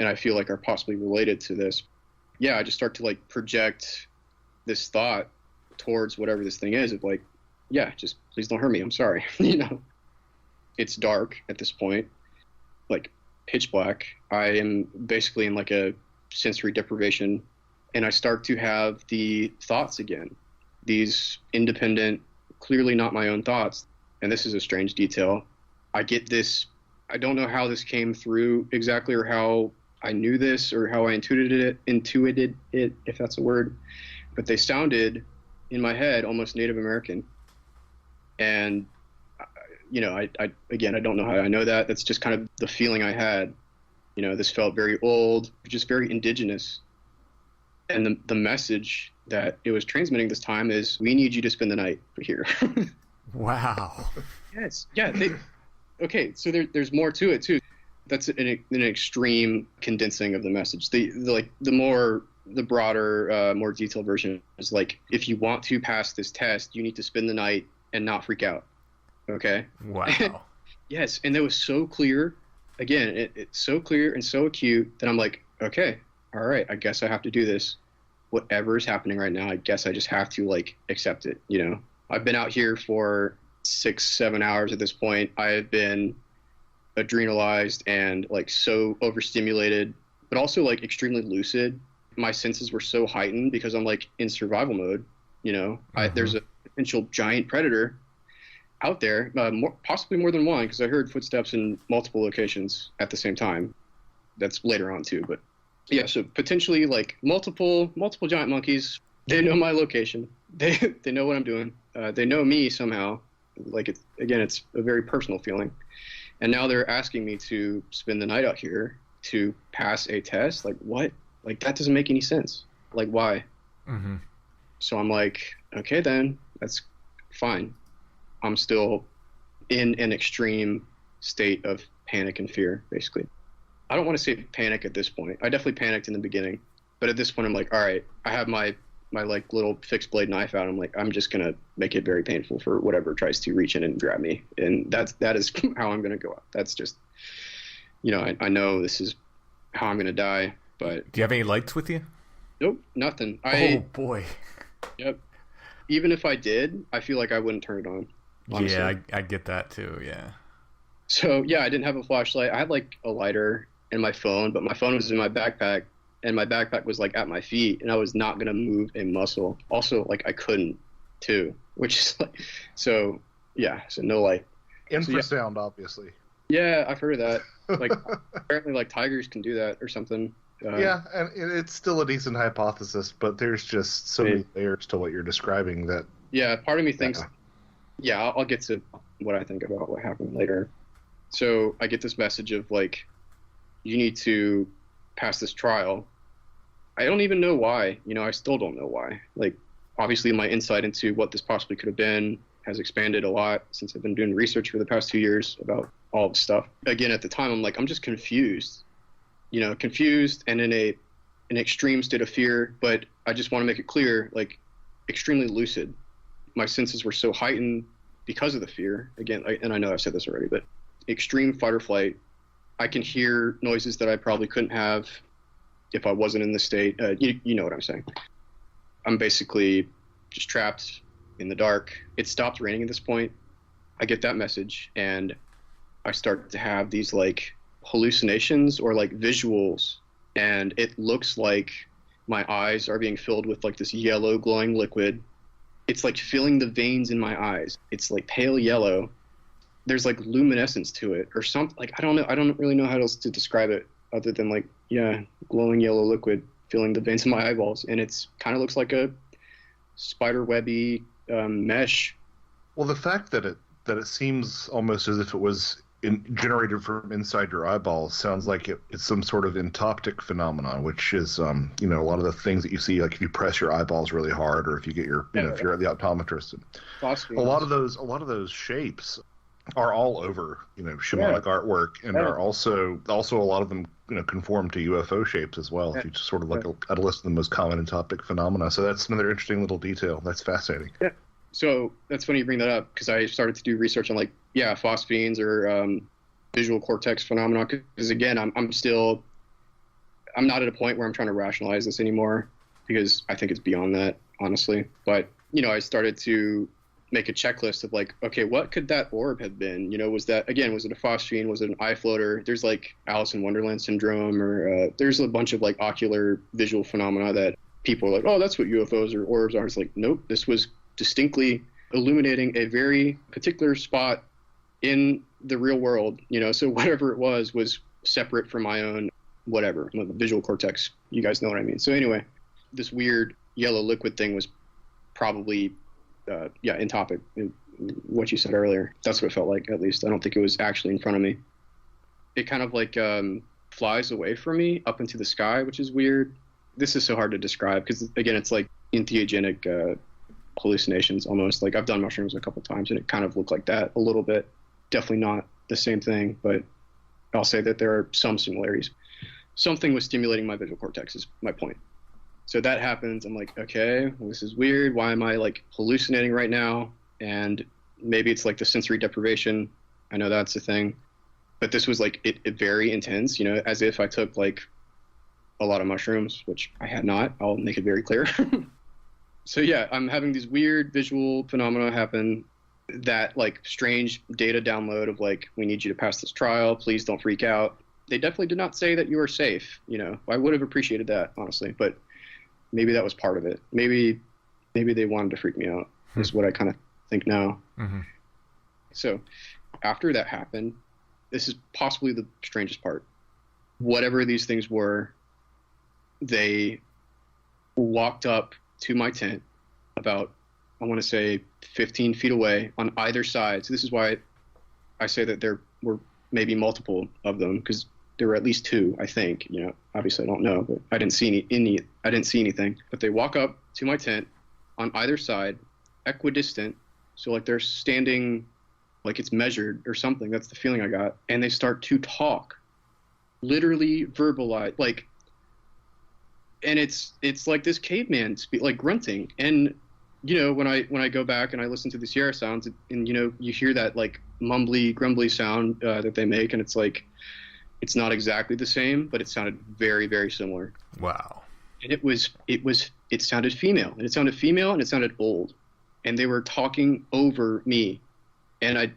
E: and I feel like are possibly related to this. Yeah, I just start to like project this thought towards whatever this thing is of like, yeah, just please don't hurt me. I'm sorry. It's dark at this point, like pitch black. I am basically in like a sensory deprivation, and I start to have the thoughts again, these independent, clearly not my own thoughts. And this is a strange detail. I get this, I don't know how this came through exactly, or how I knew this, or how I intuited it, if that's a word, but they sounded in my head almost Native American. And I don't know how I know that. That's just kind of the feeling I had. This felt very old, just very indigenous. And the message that it was transmitting this time is, we need you to spend the night here.
B: Wow.
E: Yes. Yeah. Okay. So there's more to it too. That's an extreme condensing of the message. The broader, more detailed version is like, if you want to pass this test, you need to spend the night and not freak out. Okay.
B: Wow.
E: Yes. And that was so clear. Again, it's so clear and so acute that I'm like, okay, all right, I guess I have to do this. Whatever is happening right now, I guess I just have to like accept it. I've been out here for 6-7 hours at this point. I have been adrenalized and like so overstimulated, but also like extremely lucid. My senses were so heightened because I'm like in survival mode. There's a potential giant predator out there, possibly more than one, because I heard footsteps in multiple locations at the same time. That's later on too, but yeah, so potentially like multiple giant monkeys. They know my location. They know what I'm doing. They know me somehow. Like it's a very personal feeling. And now they're asking me to spend the night out here to pass a test. Like what? Like that doesn't make any sense. Like why?
B: Mm-hmm.
E: So I'm like, okay, then that's fine. I'm still in an extreme state of panic and fear, basically. I don't want to say panic at this point. I definitely panicked in the beginning, but at this point I'm like, all right, I have my like little fixed blade knife out. I'm like, I'm just going to make it very painful for whatever tries to reach in and grab me. And that is how I'm going to go out. That's just, I know this is how I'm going to die, but.
B: Do you have any lights with you?
E: Nope, nothing.
B: Oh boy.
E: Yep. Even if I did, I feel like I wouldn't turn it on. Honestly.
B: Yeah, I get that too. Yeah.
E: So yeah, I didn't have a flashlight. I had like a lighter and my phone, but my phone was in my backpack, and my backpack was like at my feet, and I was not gonna move a muscle. Also, like I couldn't too, which is like, so yeah, so no light.
D: Infrasound, obviously.
E: Yeah, I've heard of that. Like, apparently, like tigers can do that or something.
D: Yeah, and it's still a decent hypothesis, but there's just so many layers to what you're describing that.
E: Yeah, part of me thinks. Yeah, I'll get to what I think about what happened later. So I get this message of like, you need to pass this trial. I don't even know why. I still don't know why. Like, obviously, my insight into what this possibly could have been has expanded a lot since I've been doing research for the past 2 years about all this stuff. Again, at the time, I'm like, I'm just confused. Confused and in an extreme state of fear. But I just want to make it clear, like, extremely lucid. My senses were so heightened because of the fear. Again, and I know I've said this already, but extreme fight or flight. I can hear noises that I probably couldn't have if I wasn't in the state. You know what I'm saying. I'm basically just trapped in the dark. It stopped raining at this point. I get that message, and I start to have these like hallucinations or like visuals, and it looks like my eyes are being filled with like this yellow glowing liquid. It's like filling the veins in my eyes. It's like pale yellow. There's like luminescence to it or something. Like, I don't know. I don't really know how else to describe it other than like, yeah, glowing yellow liquid filling the veins in my eyeballs. And it's kind of looks like a spider webby mesh.
D: Well, the fact that it seems almost as if it was generated from inside your eyeballs sounds like it's some sort of entoptic phenomenon, which is a lot of the things that you see, like if you press your eyeballs really hard, or if you get your if you're at the optometrist. A lot of those shapes are all over shamanic artwork, and are also a lot of them conform to UFO shapes as well. If you just sort of look at a list of the most common entoptic phenomena, so that's another interesting little detail. That's fascinating. Yeah.
E: So that's funny you bring that up, because I started to do research on like phosphenes or visual cortex phenomena. Because again, I'm not at a point where I'm trying to rationalize this anymore, because I think it's beyond that, honestly. But I started to make a checklist of like, okay, what could that orb have been? Was it a phosphene? Was it an eye floater? There's like Alice in Wonderland syndrome, or there's a bunch of like ocular visual phenomena that people are like, oh, that's what UFOs or orbs are. It's like, nope, this was distinctly illuminating a very particular spot in the real world, so whatever it was separate from my own whatever, visual cortex. You guys know what I mean. So anyway, this weird yellow liquid thing was probably entopic, what you said earlier. That's what it felt like, at least. I don't think it was actually in front of me. It kind of like flies away from me up into the sky, which is weird. This is so hard to describe because, again, it's like entheogenic hallucinations almost. Like, I've done mushrooms a couple times and it kind of looked like that a little bit. Definitely not the same thing, but I'll say that there are some similarities. Something was stimulating my visual cortex is my point. So that happens. I'm like, okay, well, this is weird. Why am I like hallucinating right now? And maybe it's like the sensory deprivation. I know that's a thing, but this was like it very intense, as if I took like a lot of mushrooms, which I had not. I'll make it very clear. So yeah, I'm having these weird visual phenomena happen. That like strange data download of like, we need you to pass this trial. Please don't freak out. They definitely did not say that you are safe. I would have appreciated that, honestly, but maybe that was part of it. Maybe they wanted to freak me out is what I kind of think now. Mm-hmm. So after that happened, this is possibly the strangest part. Whatever these things were, they walked up to my tent about, I want to say 15 feet away on either side. So this is why I say that there were maybe multiple of them, because there were at least two, I think. Obviously I don't know, but I didn't see anything. But they walk up to my tent on either side, equidistant. So like they're standing like it's measured or something. That's the feeling I got. And they start to talk, literally verbalize, like, and it's like this caveman like grunting. And when I go back and I listen to the Sierra sounds, and you hear that like mumbly, grumbly sound that they make, and it's like, it's not exactly the same, but it sounded very, very similar.
B: Wow.
E: And it sounded female, and it sounded old, and they were talking over me, and I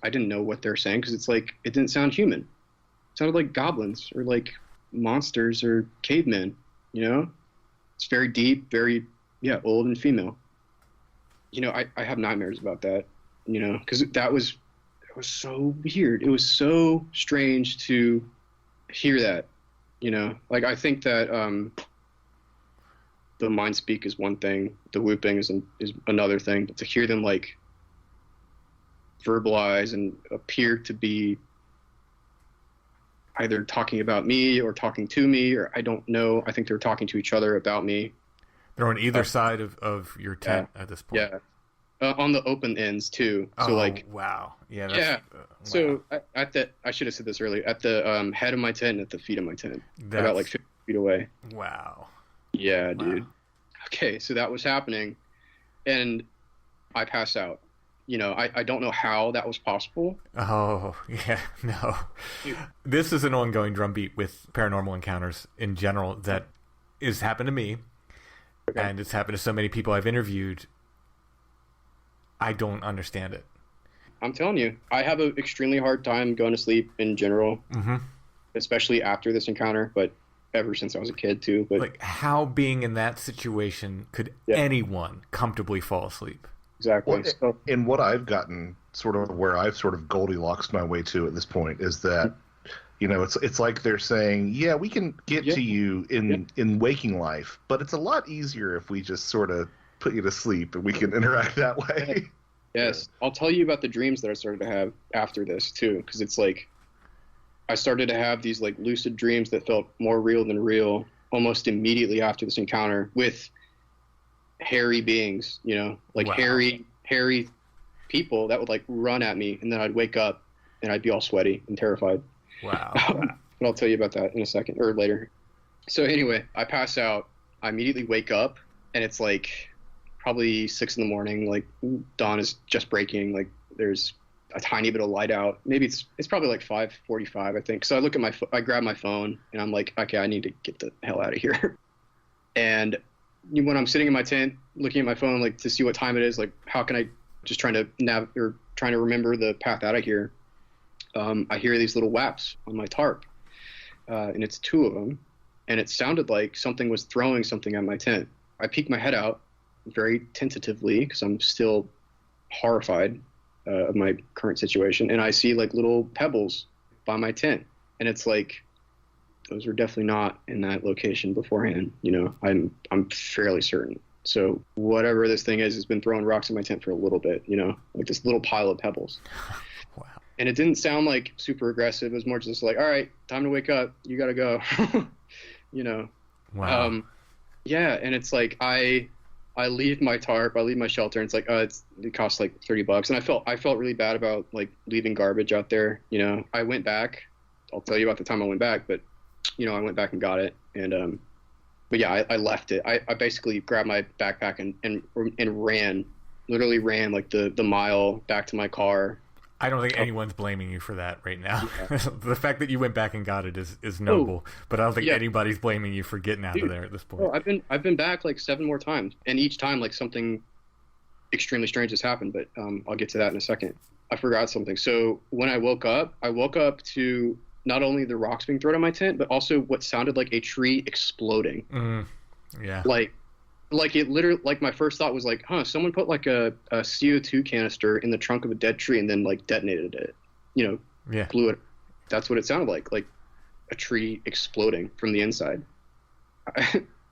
E: didn't know what they're saying, because it's like, it didn't sound human. It sounded like goblins or like monsters or cavemen. It's very deep, very old and female. I have nightmares about that, because that was it was so weird. It was so strange to hear that, you know? Like, I think that the mind speak is one thing, the whooping is another thing, but to hear them, like, verbalize and appear to be either talking about me or talking to me, or I don't know. I think they're talking to each other about me.
B: They're on either side of your tent at this point.
E: Yeah. On the open ends too. So
B: wow. Yeah. Wow.
E: So I should have said this earlier. At the head of my tent and at the feet of my tent, about like 50 feet away.
B: Wow.
E: Yeah, dude. Okay, so that was happening, and I passed out. You know, I don't know how that was possible.
B: Oh, yeah, no. This is an ongoing drumbeat with paranormal encounters in general that has happened to me, and it's happened to so many people I've interviewed. I don't understand it.
E: I'm telling you, I have an extremely hard time going to sleep in general, especially after this encounter, but ever since I was a kid too. But
B: like, how being in that situation could anyone comfortably fall asleep?
E: Exactly.
D: Well, and what I've gotten sort of where I've sort of Goldilocks my way to at this point is that, you know, it's like they're saying, yeah, we can get to you in waking life, but it's a lot easier if we just sort of put you to sleep and we can interact that way.
E: Yes. I'll tell you about the dreams that I started to have after this too, because it's like I started to have these like lucid dreams that felt more real than real almost immediately after this encounter with hairy beings, you know, like hairy people that would like run at me, and then I'd wake up and I'd be all sweaty and terrified.
B: Wow.
E: But I'll tell you about that in a second or later. So anyway, I pass out, I immediately wake up, and it's like probably 6 a.m, like dawn is just breaking, like there's a tiny bit of light out. Maybe it's probably like 5:45, I think. So I look at I grab my phone and I'm like, okay, I need to get the hell out of here. And when I'm sitting in my tent looking at my phone, like to see what time it is, like how can I just trying to remember the path out of here. I hear these little whaps on my tarp, and it's 2 of them, and it sounded like something was throwing something at my tent. I peek my head out very tentatively because I'm still horrified of my current situation, and I see like little pebbles by my tent, and it's like, those were definitely not in that location beforehand. You know, I'm fairly certain. So whatever this thing is has been throwing rocks in my tent for a little bit, you know, like this little pile of pebbles.
B: Wow.
E: And it didn't sound like super aggressive. It was more just like, all right, time to wake up. You got to go, you know?
B: Wow.
E: Yeah. And it's like, I leave my tarp, I leave my shelter, and it's like, it costs like $30. And I felt really bad about like leaving garbage out there. You know, I went back, I'll tell you about the time I went back, but you know, I went back and got it, and but yeah, I left it. I basically grabbed my backpack and ran, literally ran like the mile back to my car.
B: I don't think anyone's blaming you for that right now. Yeah. The fact that you went back and got it is noble, but I don't think anybody's blaming you for getting out of there at this point.
E: Well, I've been back like 7 more times, and each time like something extremely strange has happened. But I'll get to that in a second. I forgot something. So when I woke up to not only the rocks being thrown at my tent, but also what sounded like a tree exploding.
B: Yeah.
E: Like it literally, like my first thought was like, someone put like a CO2 canister in the trunk of a dead tree and then like detonated it, you know, blew it. That's what it sounded like a tree exploding from the inside.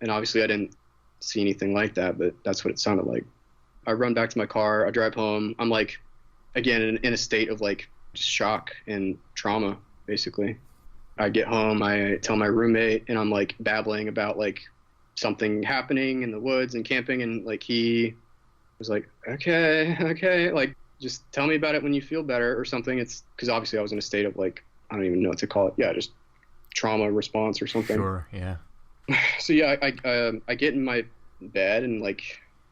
E: And obviously I didn't see anything like that, but that's what it sounded like. I run back to my car, I drive home. I'm like, again, in a state of like just shock and trauma. Basically, I get home, I tell my roommate, and I'm like babbling about like something happening in the woods and camping, and like he was like, okay, like just tell me about it when you feel better or something. It's because obviously I was in a state of like, I don't even know what to call it. Yeah, just trauma response or something.
B: Sure, yeah.
E: So yeah, I get in my bed, and like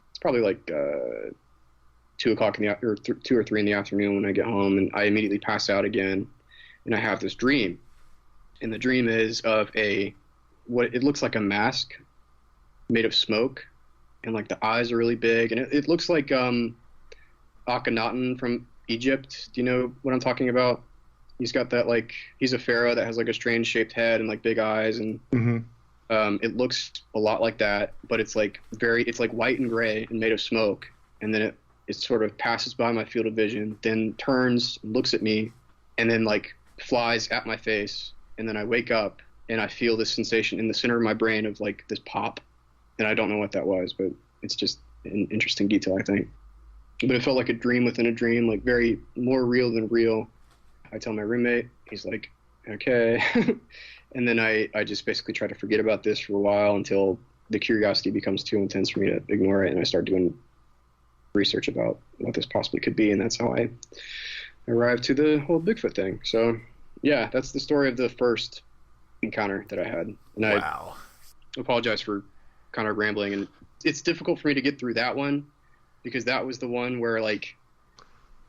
E: it's probably like 2 o'clock or 2 or 3 in the afternoon when I get home, and I immediately pass out again. And I have this dream, and the dream is of what it looks like a mask made of smoke, and like the eyes are really big, and it looks like Akhenaten from Egypt. Do you know what I'm talking about? He's got that, like, he's a pharaoh that has like a strange shaped head and like big eyes, and it looks a lot like that, but it's like white and gray and made of smoke, and then it sort of passes by my field of vision, then turns, looks at me, and then like flies at my face. And then I wake up and I feel this sensation in the center of my brain of like this pop. And I don't know what that was, but it's just an interesting detail, I think. But it felt like a dream within a dream, like very more real than real. I tell my roommate, he's like, okay. And then I just basically try to forget about this for a while until the curiosity becomes too intense for me to ignore it. And I start doing research about what this possibly could be. And that's how I arrived to the whole Bigfoot thing. So yeah, that's the story of the first encounter that I had. And
B: Wow.
E: I apologize for kind of rambling. And it's difficult for me to get through that one because that was the one where like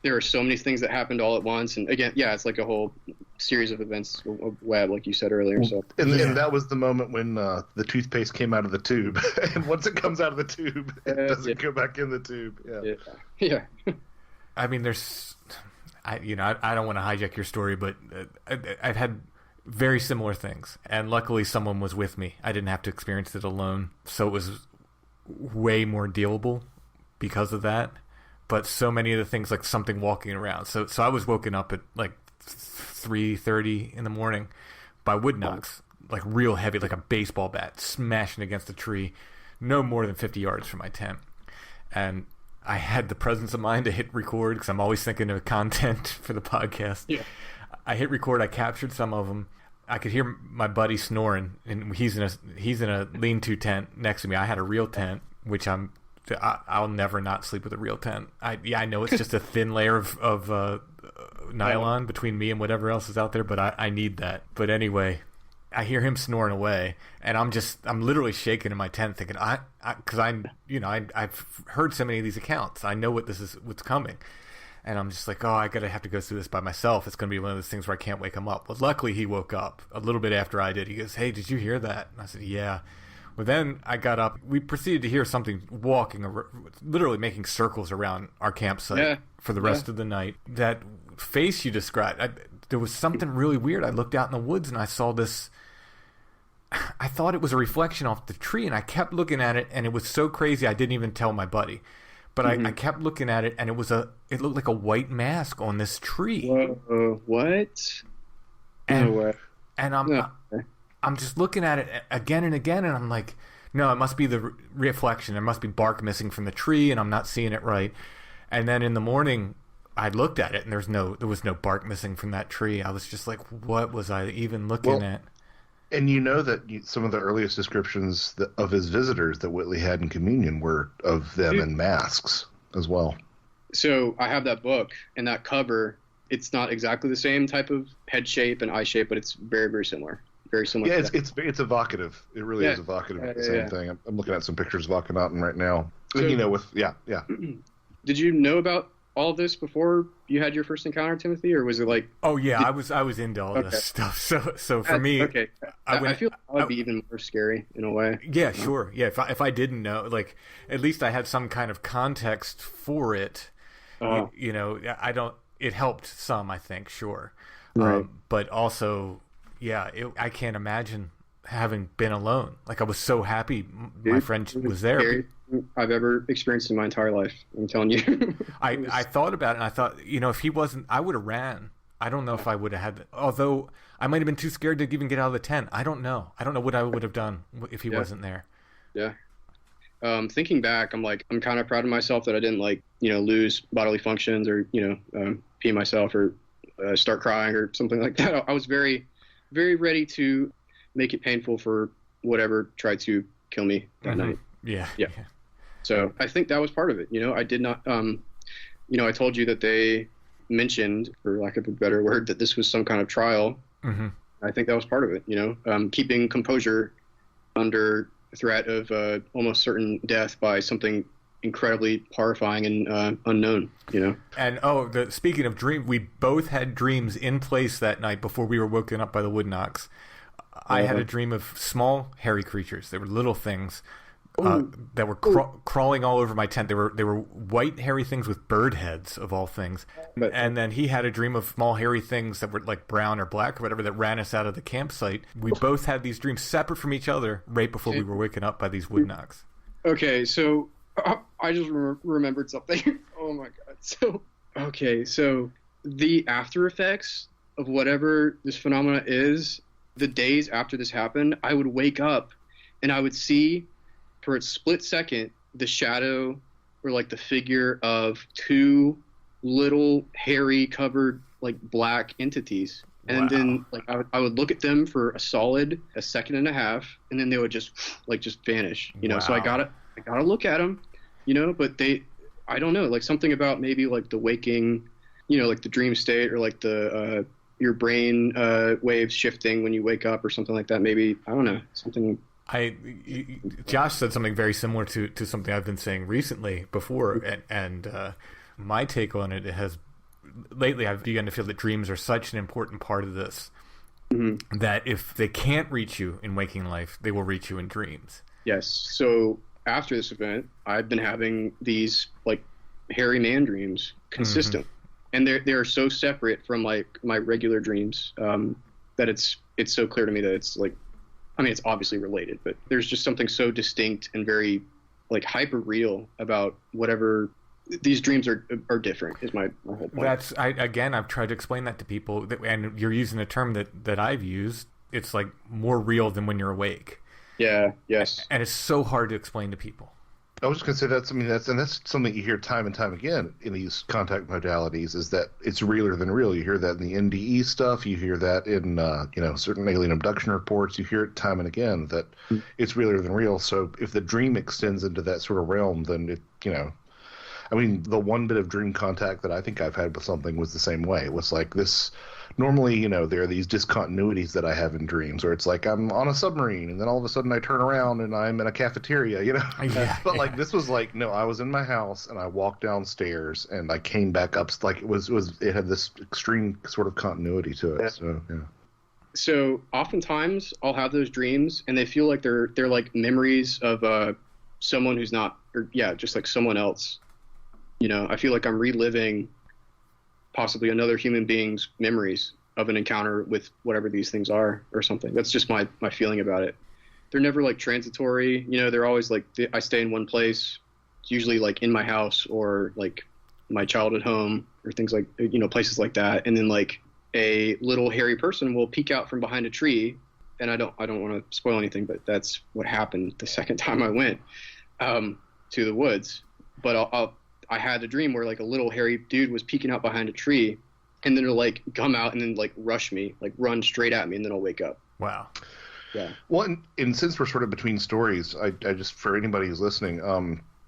E: there are so many things that happened all at once. And again, yeah, it's like a whole series of events, a web, like you said earlier. So
D: and that was the moment when the toothpaste came out of the tube. And once it comes out of the tube, it doesn't go back in the tube.
E: Yeah.
B: I mean, I don't want to hijack your story, but I've had very similar things. And luckily someone was with me. I didn't have to experience it alone. So it was way more dealable because of that. But so many of the things, like something walking around. So I was woken up at like 3:30 in the morning by wood knocks, like real heavy, like a baseball bat smashing against a tree, no more than 50 yards from my tent. And I had the presence of mind to hit record because I'm always thinking of content for the podcast.
E: Yeah.
B: I hit record. I captured some of them. I could hear my buddy snoring, and he's in a lean-to tent next to me. I had a real tent, which I'll never not sleep with a real tent. I know it's just a thin layer of nylon between me and whatever else is out there, but I need that. But anyway, I hear him snoring away, and I'm literally shaking in my tent, thinking because I've heard so many of these accounts. I know what's coming, and I'm just like, I have to go through this by myself. It's going to be one of those things where I can't wake him up. Well, luckily he woke up a little bit after I did. He goes, "Hey, did you hear that?" And I said, "Yeah." Well, then I got up. We proceeded to hear something walking, literally making circles around our campsite for the rest of the night. That face you described, there was something really weird. I looked out in the woods and I saw this. I thought it was a reflection off the tree, and I kept looking at it, and it was so crazy I didn't even tell my buddy. But I kept looking at it, and it looked like a white mask on this tree.
E: Whoa, what?
B: And I'm just looking at it again and again, and I'm like, no, it must be the reflection. There must be bark missing from the tree, and I'm not seeing it right. And then in the morning, I looked at it, and there was no bark missing from that tree. I was just like, what was I even looking at?
D: And you know that some of the earliest descriptions of his visitors that Whitley had in communion were of them in masks as well.
E: So I have that book, and that cover, it's not exactly the same type of head shape and eye shape, but it's very, very similar. Very similar.
D: Yeah, it's evocative. It really is evocative of the same thing. I'm looking at some pictures of Akhenaten right now. So,
E: Did you know about all of this before you had your first encounter, Timothy, or was it like?
B: Oh yeah, I was into all this stuff. So for me,
E: I feel that would be even more scary in a way.
B: Yeah, sure. Yeah, if I didn't know, like at least I had some kind of context for it. I don't. It helped some, I think, sure.
E: Right.
B: But also. Yeah, I can't imagine having been alone. Like I was so happy my friend was there.
E: I've ever experienced in my entire life. I'm telling you.
B: I thought about it, and I thought, if he wasn't, I would have ran. I don't know if I would have had. Although I might have been too scared to even get out of the tent. I don't know. I don't know what I would have done if he wasn't there.
E: Yeah. Thinking back, I'm kind of proud of myself that I didn't lose bodily functions or pee myself or start crying or something like that. I was very, very ready to make it painful for whatever tried to kill me that night.
B: Yeah.
E: So I think that was part of it. I did not, I told you that they mentioned, for lack of a better word, that this was some kind of trial.
B: Mm-hmm.
E: I think that was part of it, keeping composure under threat of almost certain death by something incredibly horrifying and unknown,
B: And speaking of dream, we both had dreams in place that night before we were woken up by the wood knocks. I had a dream of small hairy creatures. They were little things that were crawling all over my tent. They were white hairy things with bird heads of all things. And then he had a dream of small hairy things that were like brown or black or whatever that ran us out of the campsite. We both had these dreams separate from each other right before we were waken up by these wood knocks.
E: Okay, so I just remembered something. Oh my god. So okay, so the after effects of whatever this phenomena is, the days after this happened, I would wake up and I would see for a split second the shadow or like the figure of two little hairy covered like black entities. And then like I would look at them for a second and a half, and then they would just vanish, you know. So I gotta look at them, you know, but I don't know, like something about maybe like the waking, you know, like the dream state or like the your brain waves shifting when you wake up or something like that. Maybe, I don't know, something.
B: Josh said something very similar to something I've been saying recently before, and my take on it has lately I've begun to feel that dreams are such an important part of this, that if they can't reach you in waking life, they will reach you in dreams.
E: Yes. So after this event, I've been having these like hairy man dreams consistent. And they're so separate from like my regular dreams that it's so clear to me that it's like, I mean, it's obviously related, but there's just something so distinct and very like hyper real about whatever these dreams are different. Is my whole point.
B: I've tried to explain that to people, and you're using a term that I've used. It's like more real than when you're awake.
E: Yeah. Yes.
B: And it's so hard to explain to people.
D: I was just going to say that's something you hear time and time again in these contact modalities, is that it's realer than real. You hear that in the NDE stuff. You hear that in certain alien abduction reports. You hear it time and again that it's realer than real. So if the dream extends into that sort of realm, then it, you know, I mean, the one bit of dream contact that I think I've had with something was the same way. It was like this. Normally, you know, there are these discontinuities that I have in dreams, where it's like I'm on a submarine, and then all of a sudden I turn around and I'm in a cafeteria, you know.
B: Yeah,
D: but like this was like, no, I was in my house and I walked downstairs and I came back up. Like it had this extreme sort of continuity to it. So yeah.
E: So oftentimes I'll have those dreams, and they feel like they're like memories of someone who's not, or just like someone else. You know, I feel like I'm reliving possibly another human being's memories of an encounter with whatever these things are or something. That's just my feeling about it. They're never like transitory, you know, they're always like, I stay in one place. It's usually like in my house or like my childhood home or things like, you know, places like that. And then like a little hairy person will peek out from behind a tree. And I don't want to spoil anything, but that's what happened the second time I went to the woods. But I had a dream where like a little hairy dude was peeking out behind a tree, and then it'll like come out and then like rush me, like run straight at me, and then I'll wake up.
B: Wow.
E: Yeah.
D: Well, and since we're sort of between stories, I just, for anybody who's listening,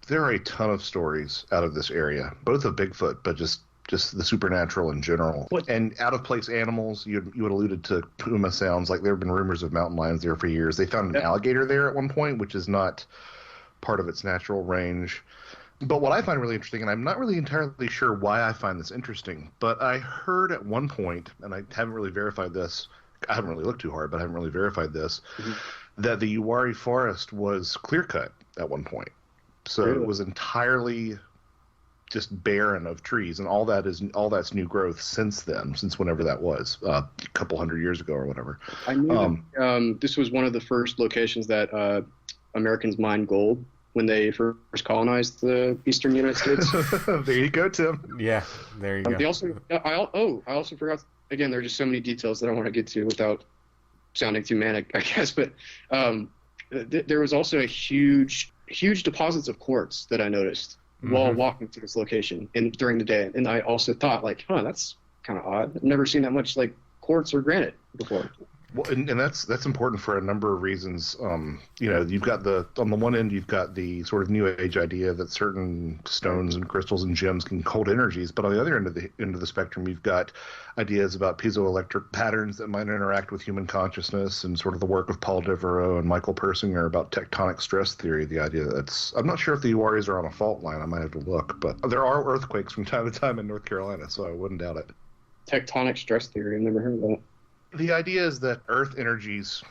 D: there are a ton of stories out of this area, both of Bigfoot, but just the supernatural in general. And out of place animals. You had alluded to puma sounds. Like there have been rumors of mountain lions there for years. They found an alligator there at one point, which is not part of its natural range. But what I find really interesting, and I'm not really entirely sure why I find this interesting, but I heard at one point, and I haven't really verified this, I haven't really looked too hard, but I haven't really verified this, that the Uwharrie forest was clear-cut at one point. So It was entirely just barren of trees, and all that's new growth since then, since whenever that was, a couple hundred years ago or whatever.
E: I knew that, this was one of the first locations that Americans mined gold when they first colonized the eastern United States.
D: There you go, Tim.
B: Yeah, there you go.
E: They also, I also forgot, again, there are just so many details that I want to get to without sounding too manic, I guess, but there was also a huge deposits of quartz that I noticed while walking to this location during the day. And I also thought, like, that's kind of odd. I've never seen that much, like, quartz or granite before.
D: Well, and that's important for a number of reasons. You know, you've got on the one end, you've got the sort of new age idea that certain stones and crystals and gems can hold energies, but on the other end of the spectrum, you've got ideas about piezoelectric patterns that might interact with human consciousness, and sort of the work of Paul Devereaux and Michael Persinger about tectonic stress theory. The idea that I'm not sure if the Uwharries are on a fault line. I might have to look, but there are earthquakes from time to time in North Carolina, so I wouldn't doubt it.
E: Tectonic stress theory. I've never heard of that.
D: The idea is that Earth energies,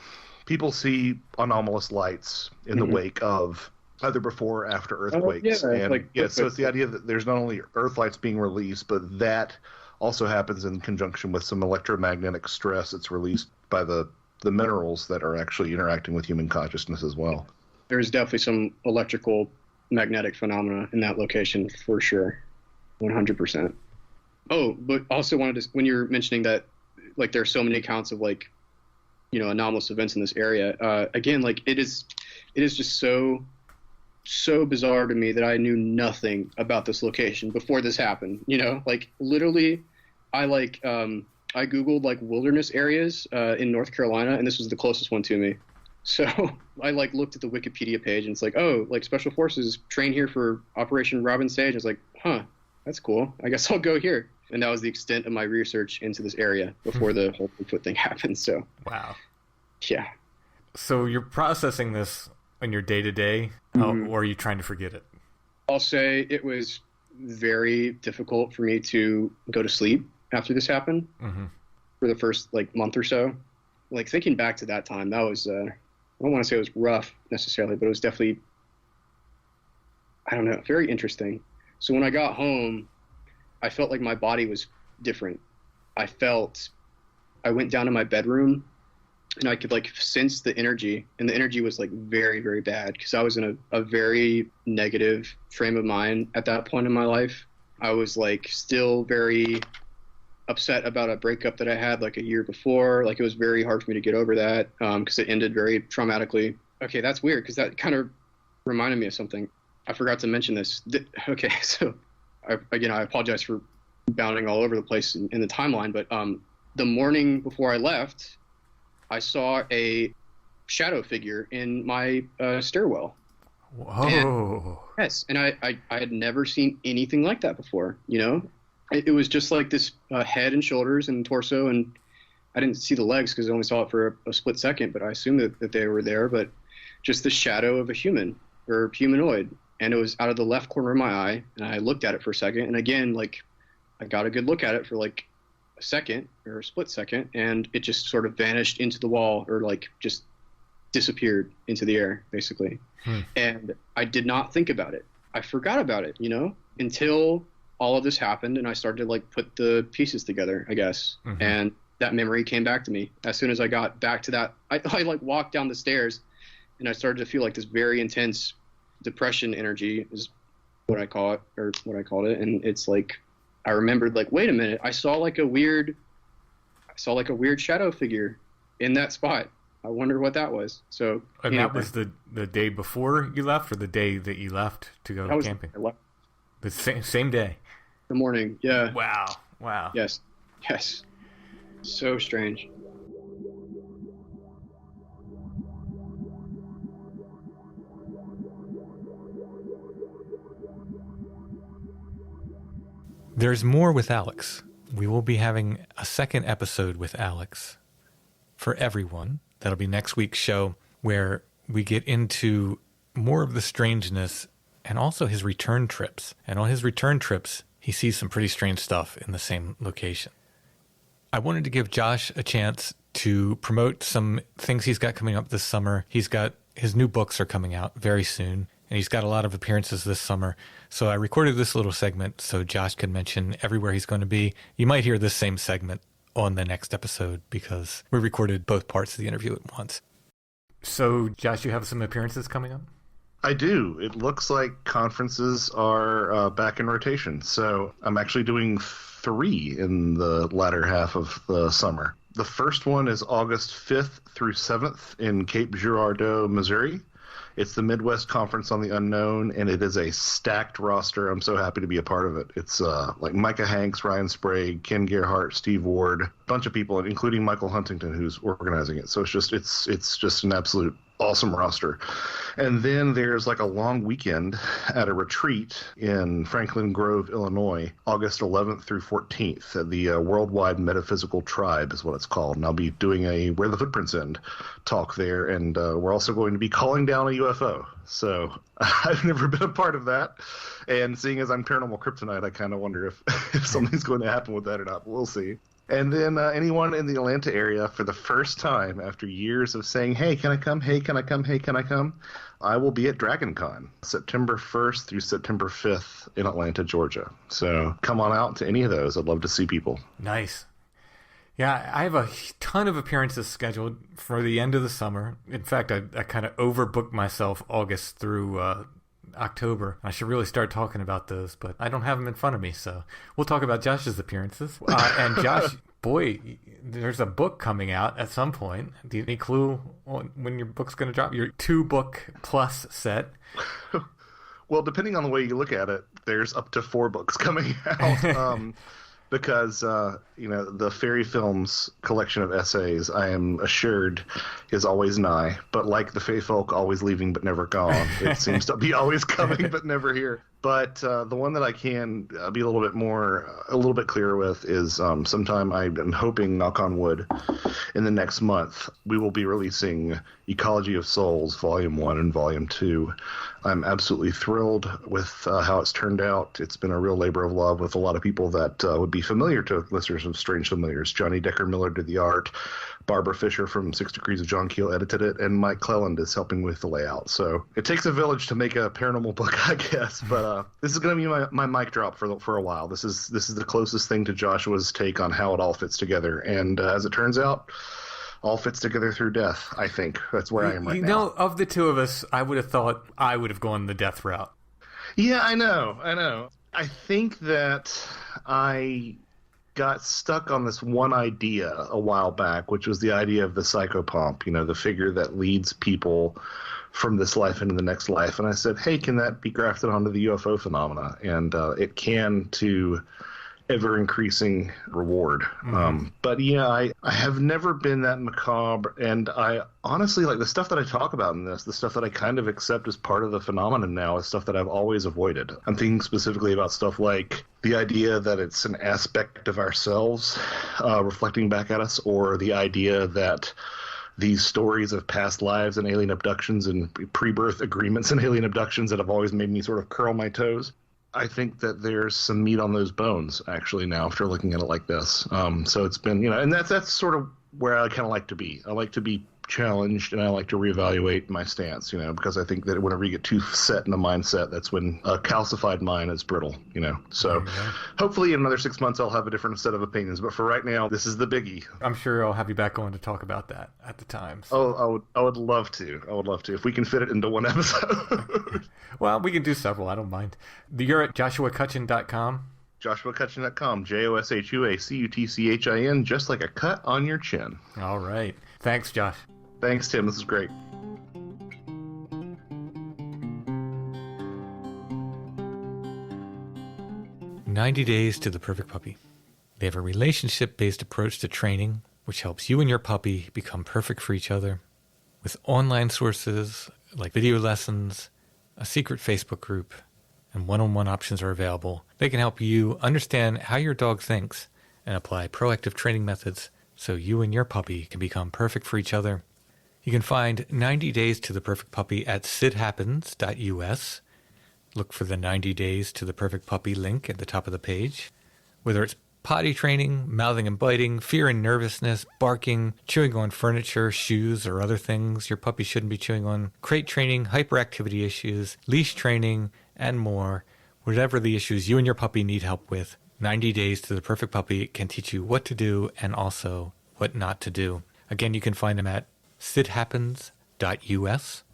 D: people see anomalous lights in the wake of either before or after earthquakes. So it's the idea that there's not only Earth lights being released, but that also happens in conjunction with some electromagnetic stress that's released by the minerals that are actually interacting with human consciousness as well.
E: There's definitely some electrical magnetic phenomena in that location for sure. 100%. Oh, but also wanted to, when you're mentioning that, like, there are so many accounts of, like, you know, anomalous events in this area. Again, like, it is just so bizarre to me that I knew nothing about this location before this happened. You know, like, literally, I Googled, like, wilderness areas in North Carolina, and this was the closest one to me. So I, like, looked at the Wikipedia page, and it's like, oh, like, Special Forces train here for Operation Robin Sage. I was like, huh, that's cool. I guess I'll go here. And that was the extent of my research into this area before the whole Bigfoot thing happened. So,
B: wow.
E: Yeah.
B: So you're processing this in your day-to-day, or are you trying to forget it?
E: I'll say it was very difficult for me to go to sleep after this happened for the first, like, month or so. Like, thinking back to that time, that was, I don't want to say it was rough necessarily, but it was definitely, I don't know, very interesting. So when I got home, I felt like my body was different. I went down to my bedroom and I could, like, sense the energy, and the energy was, like, very, very bad because I was in a very negative frame of mind at that point in my life. I was, like, still very upset about a breakup that I had, like, a year before. Like, it was very hard for me to get over that because it ended very traumatically. Okay, that's weird because that kind of reminded me of something. I forgot to mention this. Okay, so I apologize for bounding all over the place in the timeline, but the morning before I left, I saw a shadow figure in my stairwell.
B: Whoa.
E: Yes, and I had never seen anything like that before, you know? It was just like this head and shoulders and torso, and I didn't see the legs because I only saw it for a split second, but I assumed that they were there, but just the shadow of a human or humanoid. And it was out of the left corner of my eye, and I looked at it for a second, and again, like, I got a good look at it for, like, a second or a split second, and it just sort of vanished into the wall, or, like, just disappeared into the air, basically. And I did not think about it. I forgot about it, you know, until all of this happened, and I started to, like, put the pieces together, I guess. And that memory came back to me as soon as I got back to that. I like walked down the stairs, and I started to feel like this very intense depression energy is what I call it, or what I called it. And it's like, I remembered, like, wait a minute, I saw like a weird shadow figure in that spot. I wonder what that was. So,
B: and that was the day before you left, or the day that you left to go camping? The same day.
E: The morning. Yeah.
B: Wow.
E: Yes. So strange.
B: There's more with Alex. We will be having a second episode with Alex for everyone. That'll be next week's show, where we get into more of the strangeness and also his return trips. And on his return trips, he sees some pretty strange stuff in the same location. I wanted to give Josh a chance to promote some things he's got coming up this summer. His new books are coming out very soon, and he's got a lot of appearances this summer. So I recorded this little segment so Josh can mention everywhere he's going to be. You might hear this same segment on the next episode because we recorded both parts of the interview at once. So, Josh, you have some appearances coming up?
D: I do. It looks like conferences are back in rotation. So I'm actually doing 3 in the latter half of the summer. The first one is August 5th through 7th in Cape Girardeau, Missouri. It's the Midwest Conference on the Unknown, and it is a stacked roster. I'm so happy to be a part of it. It's like Micah Hanks, Ryan Sprague, Ken Gerhart, Steve Ward, a bunch of people, including Michael Huntington, who's organizing it. So it's just an absolute awesome roster. And then there's like a long weekend at a retreat in Franklin Grove, Illinois, August 11th through 14th at the Worldwide Metaphysical Tribe is what it's called. And I'll be doing a Where the Footprints End talk there. And we're also going to be calling down a UFO. So I've never been a part of that. And seeing as I'm paranormal kryptonite, I kind of wonder if something's going to happen with that or not. But we'll see. And then anyone in the Atlanta area for the first time after years of saying, hey, can I come? Hey, can I come? Hey, can I come? I will be at DragonCon, September 1st through September 5th in Atlanta, Georgia. So come on out to any of those. I'd love to see people.
B: Nice. Yeah, I have a ton of appearances scheduled for the end of the summer. In fact, I kind of overbooked myself August through October. I should really start talking about those, but I don't have them in front of me, so we'll talk about Josh's appearances. And Josh, boy, there's a book coming out at some point. Do you have any clue when your book's going to drop? Your 2-book plus set.
D: Well, depending on the way you look at it, there's up to 4 books coming out. Because, the Fairy Films collection of essays, I am assured, is always nigh. But like the Fae Folk, always leaving but never gone. It seems to be always coming but never here. But the one that I can be a little bit clearer with is sometime I'm hoping, knock on wood, in the next month, we will be releasing Ecology of Souls, Volume 1 and Volume 2. I'm absolutely thrilled with how it's turned out. It's been a real labor of love with a lot of people that would be familiar to listeners of Strange Familiars. Johnny Decker Miller did the art. Barbara Fisher from 6 Degrees of John Keel edited it, and Mike Cleland is helping with the layout. So it takes a village to make a paranormal book, I guess. But this is going to be my mic drop for a while. This is the closest thing to Joshua's take on how it all fits together. And as it turns out, all fits together through death, I think. That's where I am right now.
B: You know, of the two of us, I would have thought I would have gone the death route.
D: Yeah, I know. I think that I got stuck on this one idea a while back, which was the idea of the psychopomp, the figure that leads people from this life into the next life. And I said, hey, can that be grafted onto the UFO phenomena? And it can, to ever-increasing reward. But yeah, I have never been that macabre, and I honestly, like, the stuff that I talk about in this, the stuff that I kind of accept as part of the phenomenon now, is stuff that I've always avoided. I'm thinking specifically about stuff like the idea that it's an aspect of ourselves reflecting back at us, or the idea that these stories of past lives and alien abductions and pre-birth agreements and alien abductions that have always made me sort of curl my toes. I think that there's some meat on those bones, actually, now, after looking at it like this. So it's been, and that's sort of where I kind of like to be. I like to be challenged, and I like to reevaluate my stance, because I think that whenever you get too set in a mindset, that's when a calcified mind is brittle, So hopefully in another 6 months I'll have a different set of opinions. But for right now, this is the biggie.
B: I'm sure I'll have you back on to talk about that at the time.
D: So. Oh, I would love to. If we can fit it into one episode.
B: Well, we can do several. I don't mind. You're at joshuacutchin.com.
D: joshuacutchin.com. JOSHUACUTCHIN, just like a cut on your chin.
B: All right. Thanks, Josh.
D: Thanks, Tim. This is great.
B: "90 Days to the Perfect Puppy." They have a relationship-based approach to training, which helps you and your puppy become perfect for each other. With online sources like video lessons, a secret Facebook group, and one-on-one options are available. They can help you understand how your dog thinks and apply proactive training methods so you and your puppy can become perfect for each other. You can find 90 Days to the Perfect Puppy at sidhappens.us. Look for the 90 Days to the Perfect Puppy link at the top of the page. Whether it's potty training, mouthing and biting, fear and nervousness, barking, chewing on furniture, shoes, or other things your puppy shouldn't be chewing on, crate training, hyperactivity issues, leash training, and more, whatever the issues you and your puppy need help with, 90 Days to the Perfect Puppy can teach you what to do and also what not to do. Again, you can find them at sidhappens.us.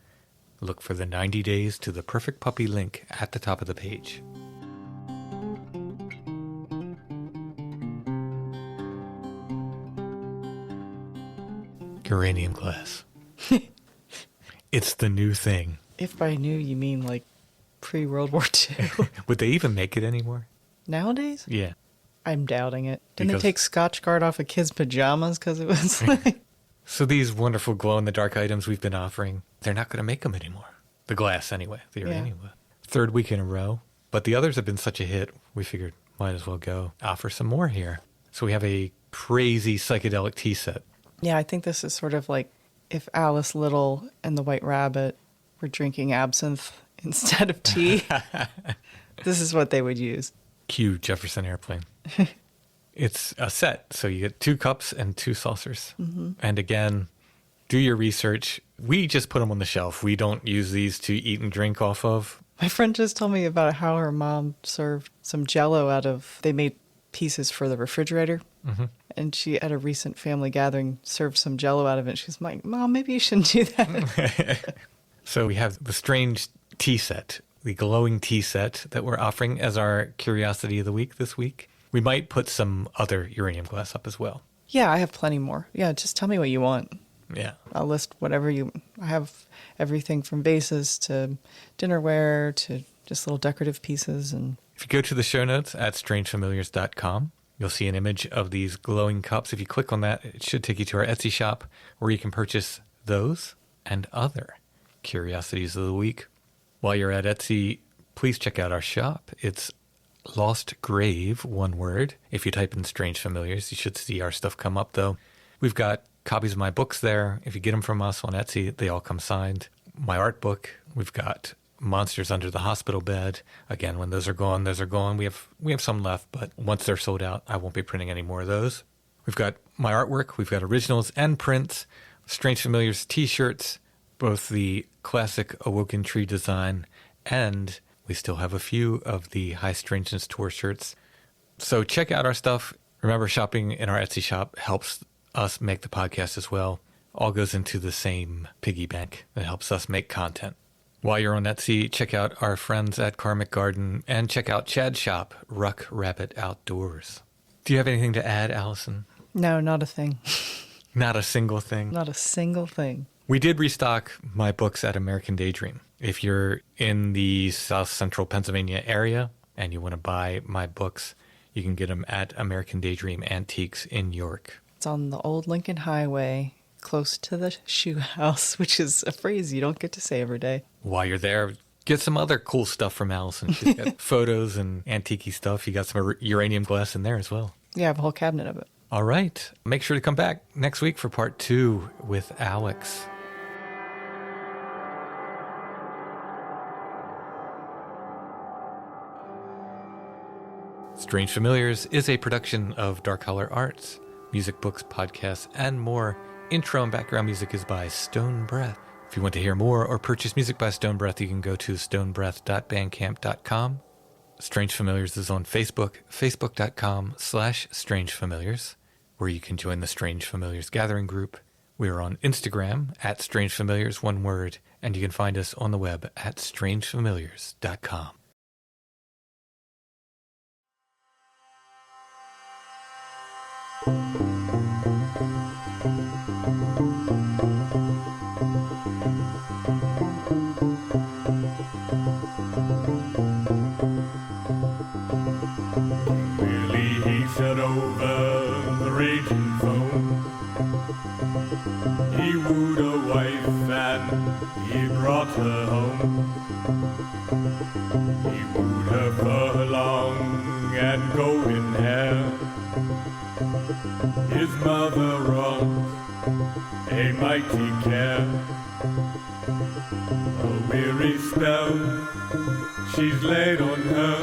B: Look for the 90 Days to the Perfect Puppy link at the top of the page. Uranium glass. It's the new thing.
C: If by new you mean like pre-World War II.
B: Would they even make it anymore?
C: Nowadays?
B: Yeah.
C: I'm doubting it. Didn't
B: Because-
C: they take Scotch Guard off of kids' pajamas because it was like...
B: So these wonderful glow-in-the-dark items we've been offering, they're not going to make them anymore. The glass, anyway. The uranium glass. Third week in a row. But the others have been such a hit, we figured might as well go offer some more here. So we have a crazy psychedelic tea set.
C: Yeah, I think this is sort of like if Alice Little and the White Rabbit were drinking absinthe instead of tea. This is what they would use.
B: Cue Jefferson Airplane. It's a set, so you get 2 cups and 2 saucers. Mm-hmm. And again, do your research. We just put them on the shelf. We don't use these to eat and drink off of.
C: My friend just told me about how her mom served some Jell-O out of... They made pieces for the refrigerator. Mm-hmm. And she, at a recent family gathering, served some Jell-O out of it. She's like, Mom, maybe you shouldn't do that.
B: So we have the strange tea set, the glowing tea set that we're offering as our curiosity of the week this week. We might put some other uranium glass up as well.
C: Yeah, I have plenty more. Yeah, just tell me what you want.
B: Yeah.
C: I'll list whatever I have everything from vases to dinnerware to just little decorative pieces. And
B: if you go to the show notes at strangefamiliars.com, you'll see an image of these glowing cups. If you click on that, it should take you to our Etsy shop where you can purchase those and other curiosities of the week. While you're at Etsy, please check out our shop. It's Lost Grave, one word. If you type in Strange Familiars, you should see our stuff come up, though. We've got copies of my books there. If you get them from us on Etsy, they all come signed. My art book, we've got Monsters Under the Hospital Bed. Again, when those are gone, those are gone. We have some left, but once they're sold out, I won't be printing any more of those. We've got my artwork. We've got originals and prints, Strange Familiars t-shirts, both the classic Awoken Tree design, and we still have a few of the High Strangeness Tour shirts. So check out our stuff. Remember, shopping in our Etsy shop helps us make the podcast as well. All goes into the same piggy bank that helps us make content. While you're on Etsy, check out our friends at Karmic Garden and check out Chad's shop, Ruck Rabbit Outdoors. Do you have anything to add, Allison?
C: no, not a thing.
B: Not a single thing?
C: Not a single thing.
B: We did restock my books at American Daydream. If you're in the South Central Pennsylvania area and you want to buy my books, you can get them at American Daydream Antiques in York.
C: It's on the old Lincoln Highway, close to the shoe house, which is a phrase you don't get to say every day.
B: While you're there, get some other cool stuff from Allison. She's got photos and antique stuff. You got some uranium glass in there as well.
C: Yeah, I have a whole cabinet of it.
B: All right. Make sure to come back next week for part 2 with Alex. Strange Familiars is a production of Dark Holler Arts. Music, books, podcasts, and more. Intro and background music is by Stone Breath. If you want to hear more or purchase music by Stone Breath, you can go to stonebreath.bandcamp.com. Strange Familiars is on Facebook, facebook.com/strangefamiliars, where you can join the Strange Familiars gathering group. We are on Instagram at Strange Familiars, one word, and you can find us on the web at strangefamiliars.com.
F: Willie, he sat over the raging foam. He wooed a wife and he brought her home. He wooed her for her long and golden hair. His mother wrought a mighty care. A weary spell she's laid on her.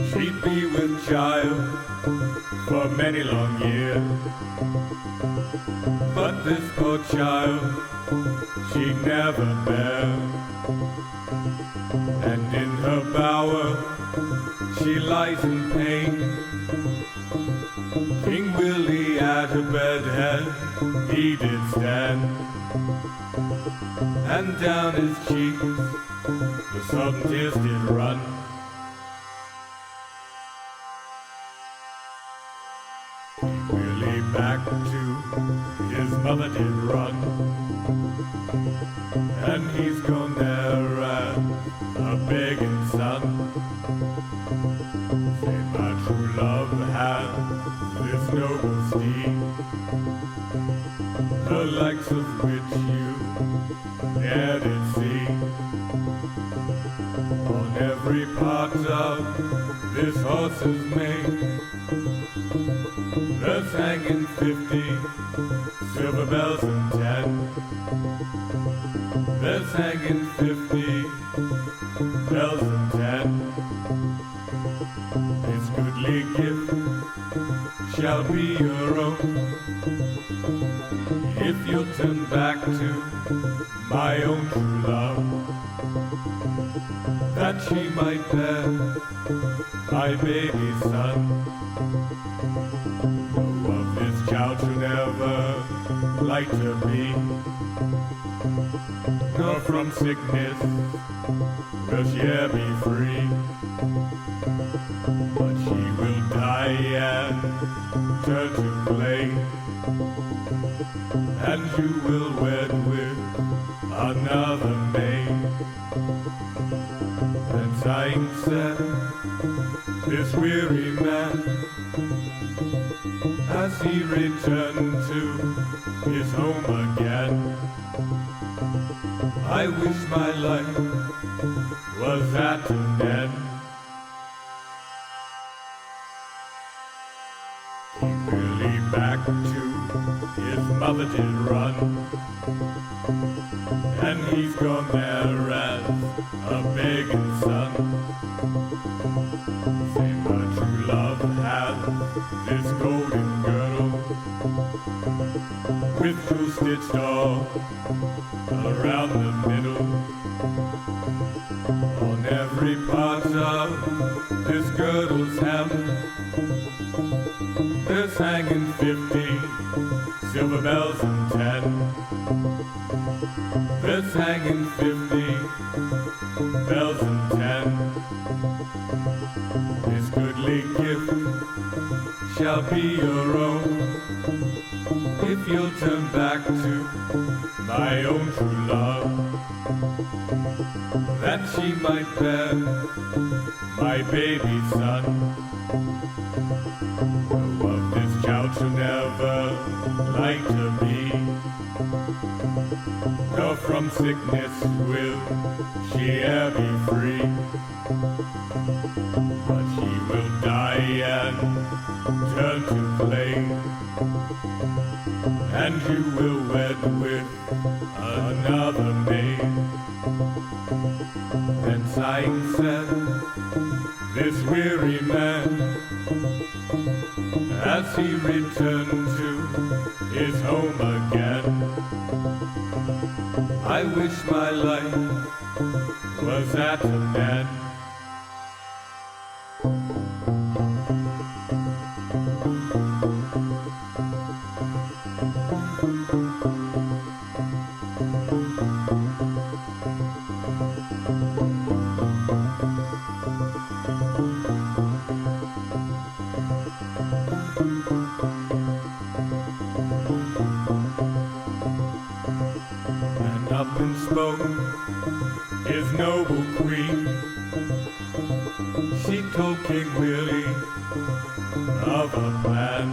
F: She'd be with child for many long years. But this poor child she never bear. And in her bower she lies in pain. King Willie at her bed head he did stand, and down his cheeks the sudden tears did run. King Willie back to his mother did run, and he's gone there as a begging son. Say my true love has this noble steed, the likes of which you ne'er did see. On every part of this horse's mane there's hanging 50 silver bells and 10. There's hanging 50 bells and 10. This goodly gift shall be your own if you'll turn back to my own true love, that she might bear my baby son. No, of this child shall never lighter be, no nor from sickness will she e'er be free. But she will die and turn to clay, and you will wed with another maid. And sighing said, this weary man, as he returned to his home again, I wish my life was at an end. He really back to his mother did run, and he's gone there as a begging son. Say my true love has this golden girdle with jewels stitched all around the middle. On every part of this girdle's hem, there's hanging 50 silver bells and 10. There's hanging 50 bells and 10. This goodly gift shall be your own if you'll turn back to my own true love, that she might bear my baby son. No, of this child shall never light to be, nor from sickness will she e'er be free. But she will die and turn to clay, and you will wed with another maid. Then sighing said this weary man, as he returned to his home again, I wish my life was at an end. And up and spoke his noble queen. She told King Willie of a plan,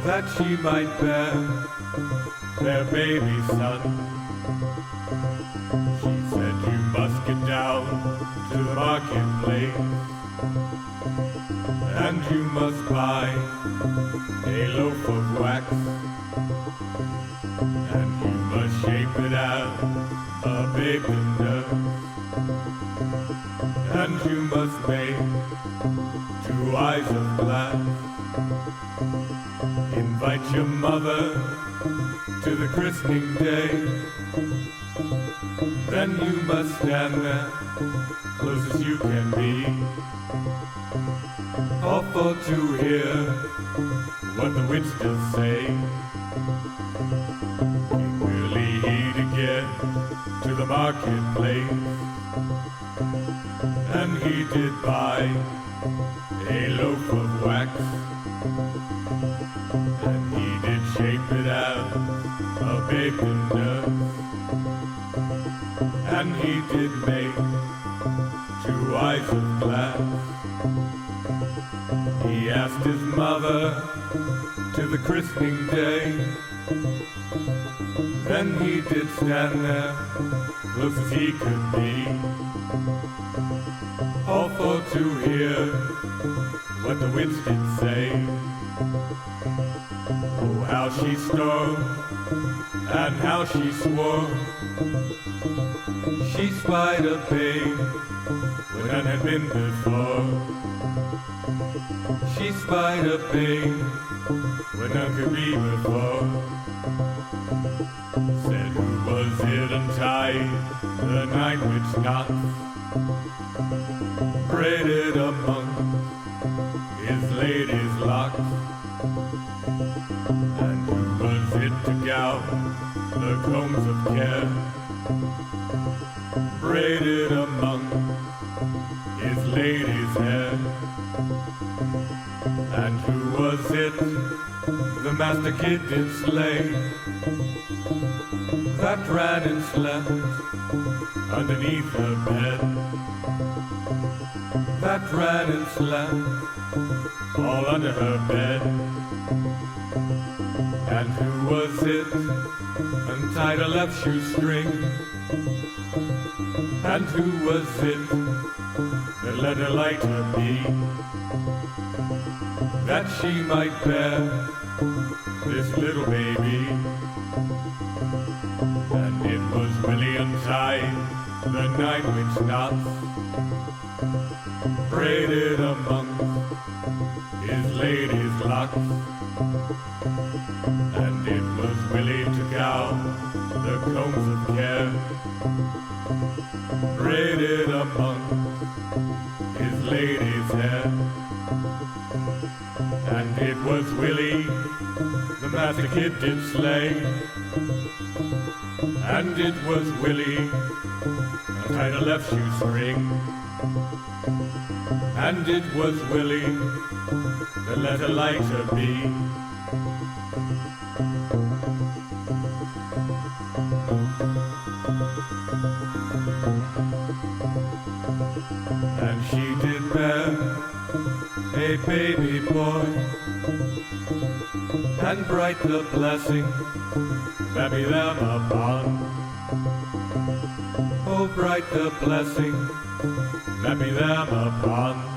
F: that she might bear their baby son. She said, you must get down to the marketplace, and you must buy a loaf of wax, and you must shape it as a baby nurse, and you must make 2 eyes of glass. Invite your mother to the christening day, then you must stand there close as you can be, all for to hear what the witch does say. King Willie he'd again to the marketplace, and he did buy a loaf of wax, and he did shape it as a baby nurse, and he did make 2 eyes of glass. He asked his mother to the christening day, then he did stand there close as he could be, all for to hear what the witch did say. Oh, how she stormed and how she swore. She spied a babe where none had been before. She spied a babe where none could be before. Said, who was it untied the 9 witch knots, braided among his lady's locks? And who was it to gout the combs of care, braided among his lady's hair. And who was it the master kid did slay, that ran and slept underneath her bed, that ran and slept all under her bed? And who was it untied a left shoestring? And who was it that let her light her be, that she might bear this little baby? And it was Willie untied the 9-inch knots, braided amongst his lady's locks. And it was Willie took out the combs of care, braided amongst his lady's hair. And it was Willie the master kid did slay, and it was Willie untied a left shoestring, and it was Willie that let a lighter be. And she did bear a baby boy, and bright the blessing that be them upon. Oh, bright the blessing that be them upon.